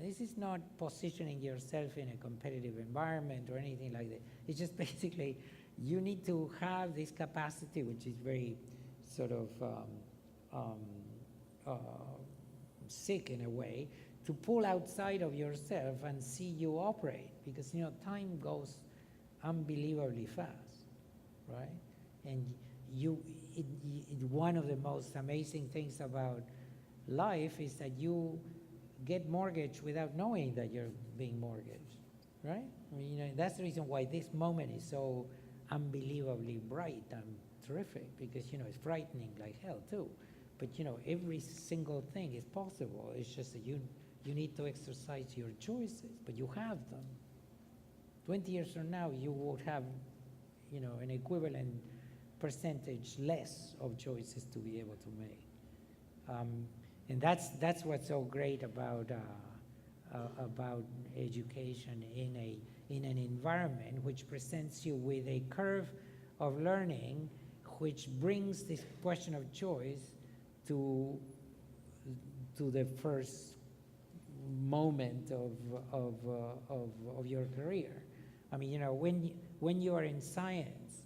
This is not positioning yourself in a competitive environment or anything like that. It's just basically you need to have this capacity, which is very sort of sick in a way, to pull outside of yourself and see you operate, because time goes unbelievably fast, right? And one of the most amazing things about life is that you get mortgaged without knowing that you're being mortgaged, right? That's the reason why this moment is so unbelievably bright and terrific, because it's frightening like hell too. But every single thing is possible. It's just that you need to exercise your choices, but you have them. 20 years from now, you would have, an equivalent percentage less of choices to be able to make. And that's what's so great about education in an environment which presents you with a curve of learning, which brings this question of choice to the first moment of your career. When you are in science,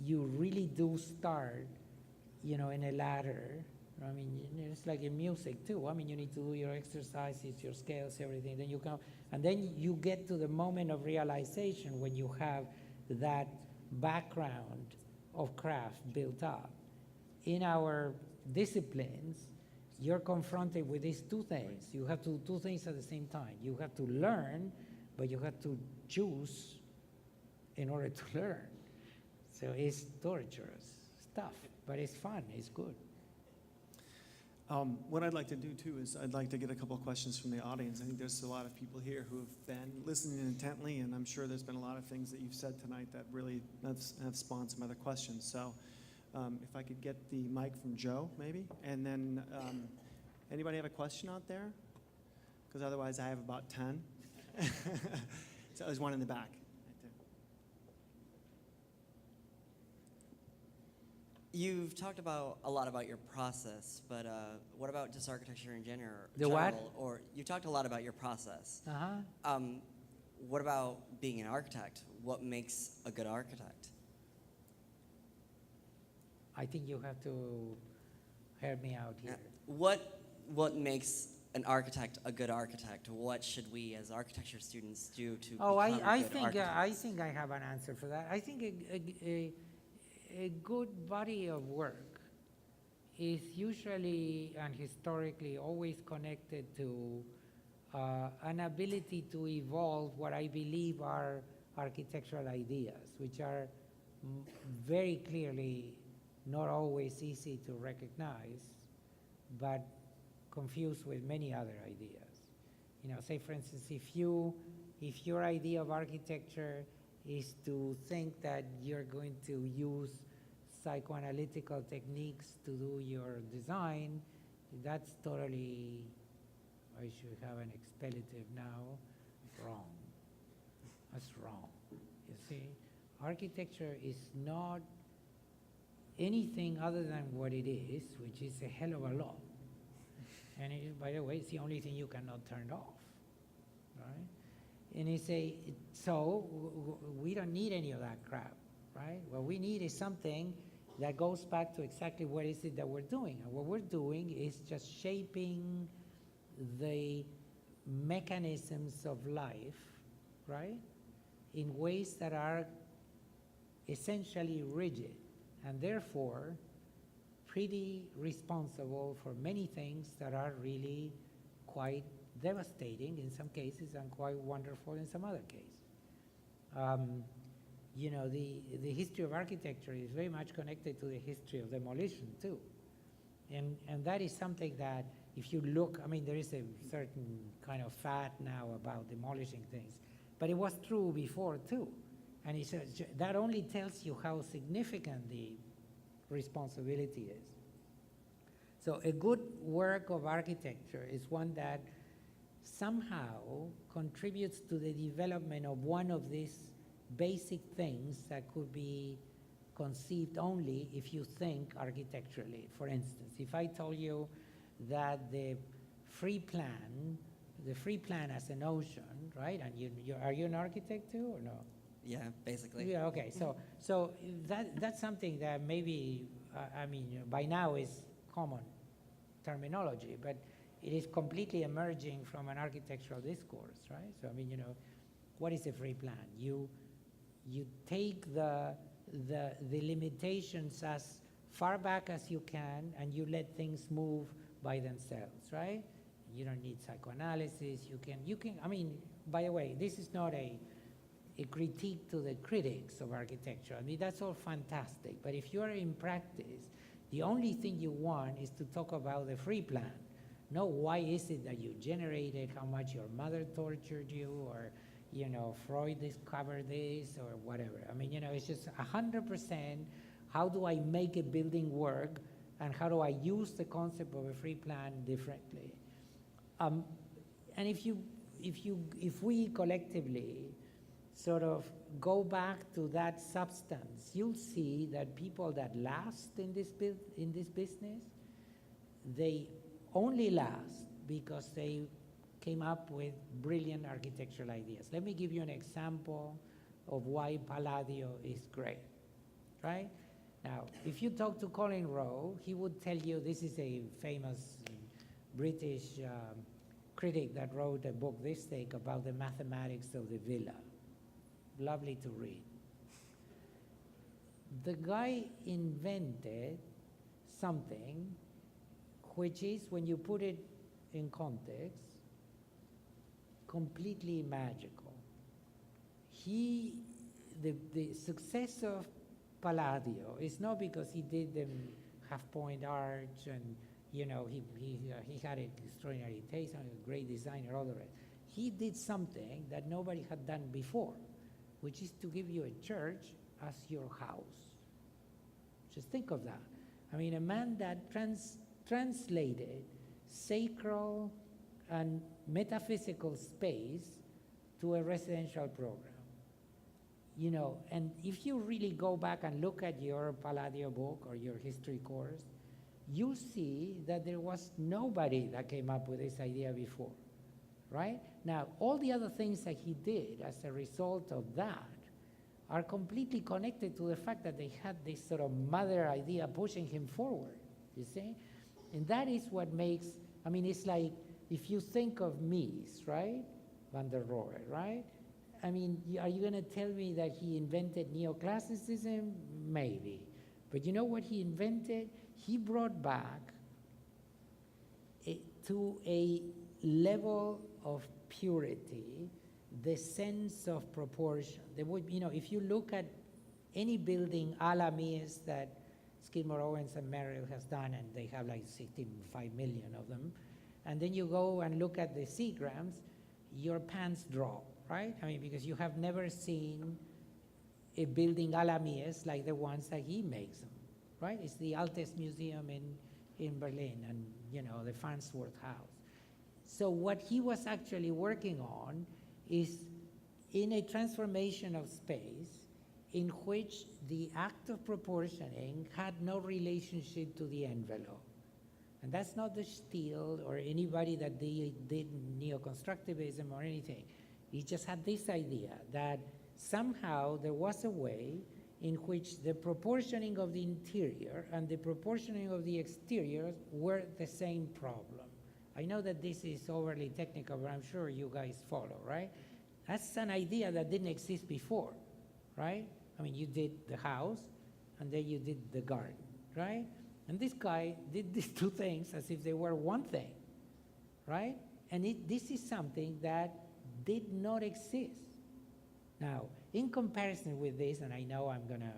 you really do start, in a ladder. It's like in music too. You need to do your exercises, your scales, everything. Then you come, and then you get to the moment of realization when you have that background of craft built up. In our disciplines, you're confronted with these two things. You have to do two things at the same time. You have to learn, but you have to choose in order to learn. So it's torturous stuff, but it's fun, it's good. What I'd like to do too is I'd like to get a couple of questions from the audience. I think there's a lot of people here who have been listening intently, and I'm sure there's been a lot of things that you've said tonight that really have spawned some other questions. So if I could get the mic from Joe, maybe, and then anybody have a question out there? Because otherwise I have about 10. So there's one in the back. You've talked a lot about your process, but what about just architecture in general? The what? Or you talked a lot about your process. Uh-huh. What about being an architect? What makes a good architect? I think you have to help me out here. What makes an architect a good architect? What should we as architecture students do to become I good architects? I think I have an answer for that. I think a good body of work is usually and historically always connected to an ability to evolve what I believe are architectural ideas, which are very clearly not always easy to recognize, but confused with many other ideas. Say for instance, if your idea of architecture is to think that you're going to use psychoanalytical techniques to do your design, that's totally, I should have an expletive now, wrong. That's wrong. You see, architecture is not anything other than what it is, which is a hell of a lot. And it is, by the way, it's the only thing you cannot turn off, right? And he say, so we don't need any of that crap, right? What we need is something that goes back to exactly what is it that we're doing. And what we're doing is just shaping the mechanisms of life, right, in ways that are essentially rigid and therefore pretty responsible for many things that are really quite devastating in some cases and quite wonderful in some other cases. You know, the history of architecture is very much connected to the history of demolition too. And that is something that if you look, I mean, there is a certain kind of fad now about demolishing things, but it was true before too. And it's, that only tells you how significant the responsibility is. So a good work of architecture is one that somehow contributes to the development of one of these basic things that could be conceived only if you think architecturally. For instance, if I told you that the free plan as a notion, right? And are you an architect too or no? Yeah, basically. Yeah, okay. So that's something that maybe, I mean, by now is common terminology, but it is completely emerging from an architectural discourse, right? So, I mean, you know, what is a free plan? You take the limitations as far back as you can, and you let things move by themselves, right? You don't need psychoanalysis. You can. I mean, by the way, this is not a critique to the critics of architecture. I mean, that's all fantastic. But if you are in practice, the only thing you want is to talk about the free plan. No, why is it that you generated, how much your mother tortured you, or, you know, Freud discovered this, or whatever. I mean, you know, it's just 100%, how do I make a building work, and how do I use the concept of a free plan differently? And if we collectively sort of go back to that substance, you'll see that people that last in this business, they only last because they came up with brilliant architectural ideas. Let me give you an example of why Palladio is great, right? Now, if you talk to Colin Rowe, he would tell you, this is a famous British critic that wrote a book this thick about the mathematics of the villa. Lovely to read. The guy invented something which is, when you put it in context, completely magical. The success of Palladio is not because he did the half-point arch and, you know, he had an extraordinary taste and a great designer, all the rest. He did something that nobody had done before, which is to give you a church as your house. Just think of that. I mean, a man that translated sacral and metaphysical space to a residential program. You know, and if you really go back and look at your Palladio book or your history course, you see that there was nobody that came up with this idea before, right? Now, all the other things that he did as a result of that are completely connected to the fact that they had this sort of mother idea pushing him forward, you see? And that is what makes, I mean, it's like if you think of Mies, right? Van der Rohe, right? I mean, are you going to tell me that he invented neoclassicism? Maybe. But you know what he invented? He brought back to a level of purity the sense of proportion. There would, you know, if you look at any building a la Mies that Skidmore, Owens, and Merrill has done, and they have like 65 million of them, and then you go and look at the Seagrams, your pants drop, right? I mean, because you have never seen a building a la Mies like the ones that he makes them, right? It's the Altes Museum in Berlin, and, you know, the Farnsworth House. So what he was actually working on is in a transformation of space in which the act of proportioning had no relationship to the envelope. And that's not the Steele or anybody that they did neo-constructivism or anything. He just had this idea that somehow there was a way in which the proportioning of the interior and the proportioning of the exterior were the same problem. I know that this is overly technical, but I'm sure you guys follow, right? That's an idea that didn't exist before, right? I mean, you did the house, and then you did the garden, right? And this guy did these two things as if they were one thing, right? And this is something that did not exist. Now, in comparison with this, and I know I'm going to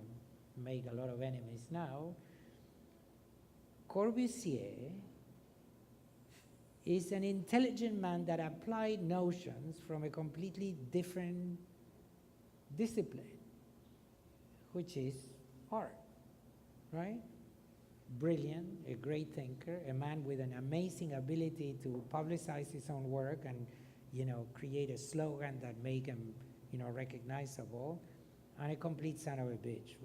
make a lot of enemies now, Corbusier is an intelligent man that applied notions from a completely different discipline, which is art, right? Brilliant, a great thinker, a man with an amazing ability to publicize his own work and, create a slogan that make him, recognizable, and a complete son of a bitch.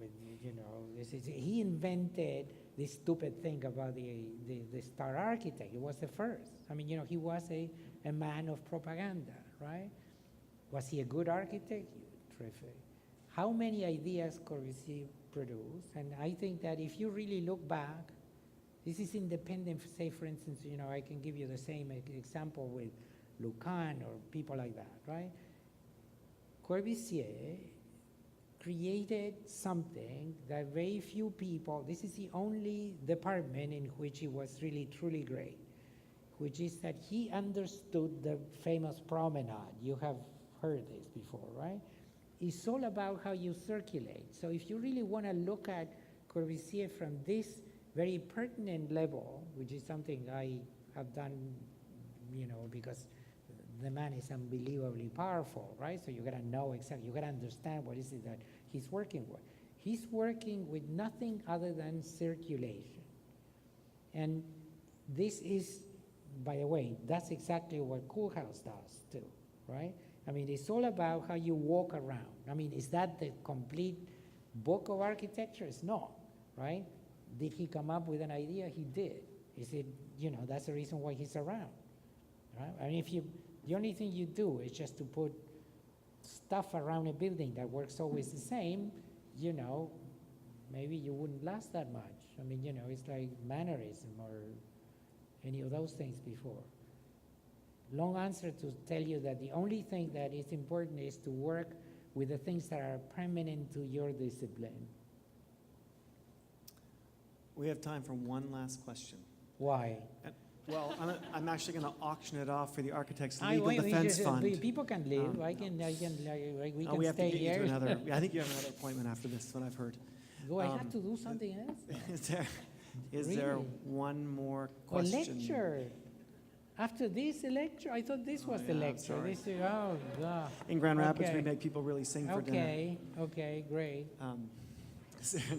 He invented this stupid thing about the star architect. He was the first. I mean, he was a man of propaganda, right? Was he a good architect? Terrific. How many ideas Corbusier produced? And I think that if you really look back, this is independent. Say, for instance, I can give you the same example with Lucan or people like that, right? Corbusier created something that very few people, this is the only department in which he was really, truly great, which is that he understood the famous promenade. You have heard this before, right? It's all about how you circulate. So if you really want to look at Corbusier from this very pertinent level, which is something I have done, because the man is unbelievably powerful, right? So you got to know exactly, you got to understand what is it that he's working with. He's working with nothing other than circulation. And this is, by the way, that's exactly what Koolhaas does too, right? I mean, it's all about how you walk around. I mean, is that the complete book of architecture? It's not, right? Did he come up with an idea? He did. Is it, that's the reason why he's around, right? I mean, the only thing you do is just to put stuff around a building that works always the same, maybe you wouldn't last that much. I mean, it's like mannerism or any of those things before. Long answer to tell you that the only thing that is important is to work with the things that are permanent to your discipline. We have time for one last question. Why? Well, I'm actually going to auction it off for the Architects Legal Defense Fund. People can leave. We can We have stay to get here. you to another. I think you have another appointment after this, what I've heard. Do I have to do something else? Is there Really? one more A question? lecture. After this, a lecture? I thought this was the yeah, I'm lecture. sorry. This is, oh, God. In Grand Rapids, we Okay. make people really sing for dinner. Okay, great. Is there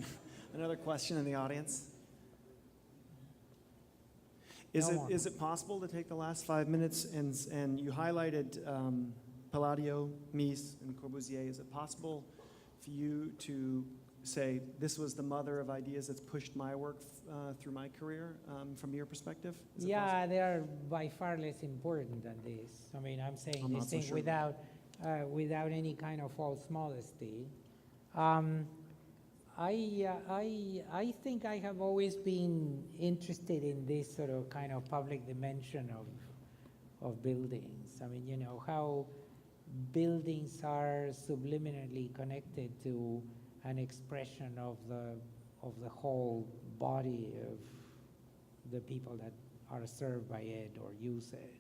another question in the audience? No more. Is it possible to take the last 5 minutes and you highlighted Palladio, Mies, and Corbusier? Is it possible for you to say this was the mother of ideas that's pushed my work through my career from your perspective? Is it possible? Yeah, they are by far less important than this. I mean, I'm saying I'm this not so thing sure. without any kind of false modesty. I think I have always been interested in this sort of kind of public dimension of buildings. I mean, how buildings are subliminally connected to an expression of the whole body of the people that are served by it or use it.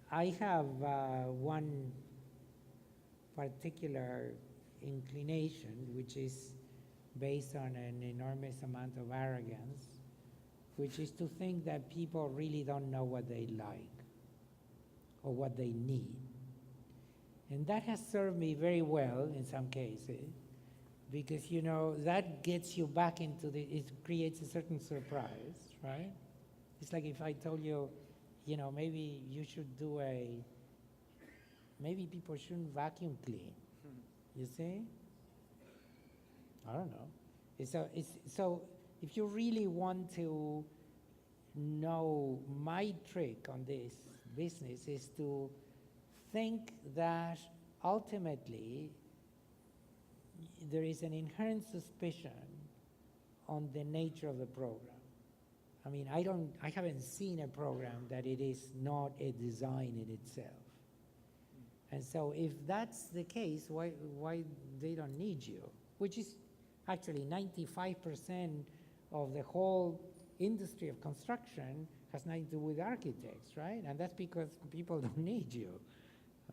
I have one particular inclination, which is based on an enormous amount of arrogance, which is to think that people really don't know what they like or what they need. And that has served me very well in some cases, because, that gets you back into it creates a certain surprise, right? It's like if I told you, maybe you should maybe people shouldn't vacuum clean. You see? I don't know. So if you really want to know, my trick on this business is to think that ultimately there is an inherent suspicion on the nature of the program. I mean, I haven't seen a program that it is not a design in itself. And so if that's the case, why they don't need you? Which is actually 95% of the whole industry of construction has nothing to do with architects, right? And that's because people don't need you.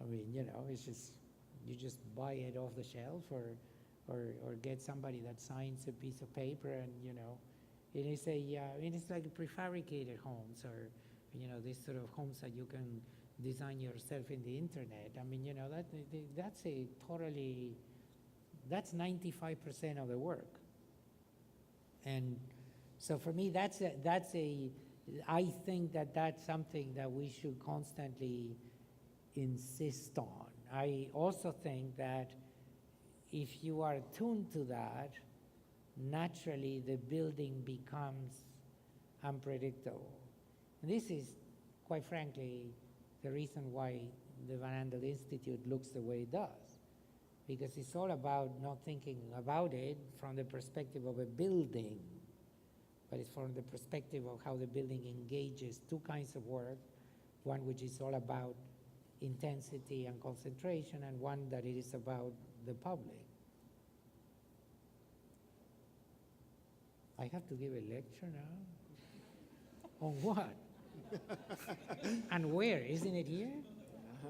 I mean, you know, it's just, you just buy it off the shelf or get somebody that signs a piece of paper and, you know, it is like prefabricated homes or, you know, these sort of homes that you can design yourself in the internet. I mean, you know, that's 95% of the work. And so for me, I think that's something that we should constantly insist on. I also think that if you are attuned to that, naturally the building becomes unpredictable. And this is, quite frankly, the reason why the Van Andel Institute looks the way it does. Because it's all about not thinking about it from the perspective of a building, but it's from the perspective of how the building engages two kinds of work, one which is all about intensity and concentration, and one that it is about the public. I have to give a lecture now? On what? And where? Isn't it here?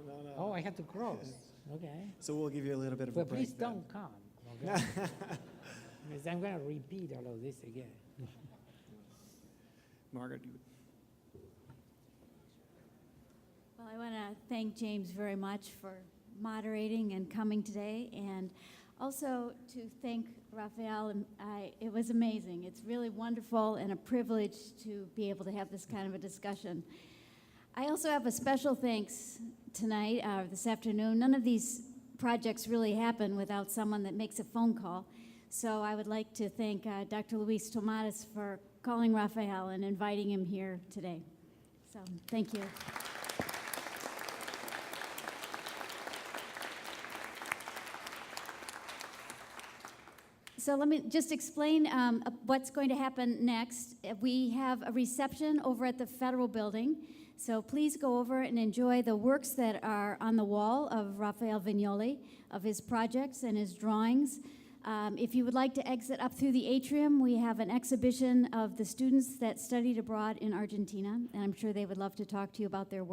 No. Oh, I have to cross. Okay. So we'll give you a little bit of a But break. please don't come, okay? Because I'm going to repeat all of this again. Margaret, Well, I want to thank James very much for moderating and coming today, and also to thank Rafael. It was amazing. It's really wonderful and a privilege to be able to have this kind of a discussion. I also have a special thanks tonight, this afternoon. None of these projects really happen without someone that makes a phone call. So I would like to thank Dr. Luis Tomatis for calling Rafael and inviting him here today. So thank you. So let me just explain what's going to happen next. We have a reception over at the Federal Building. So please go over and enjoy the works that are on the wall of Rafael Vinoly, of his projects and his drawings. If you would like to exit up through the atrium, we have an exhibition of the students that studied abroad in Argentina, and I'm sure they would love to talk to you about their work.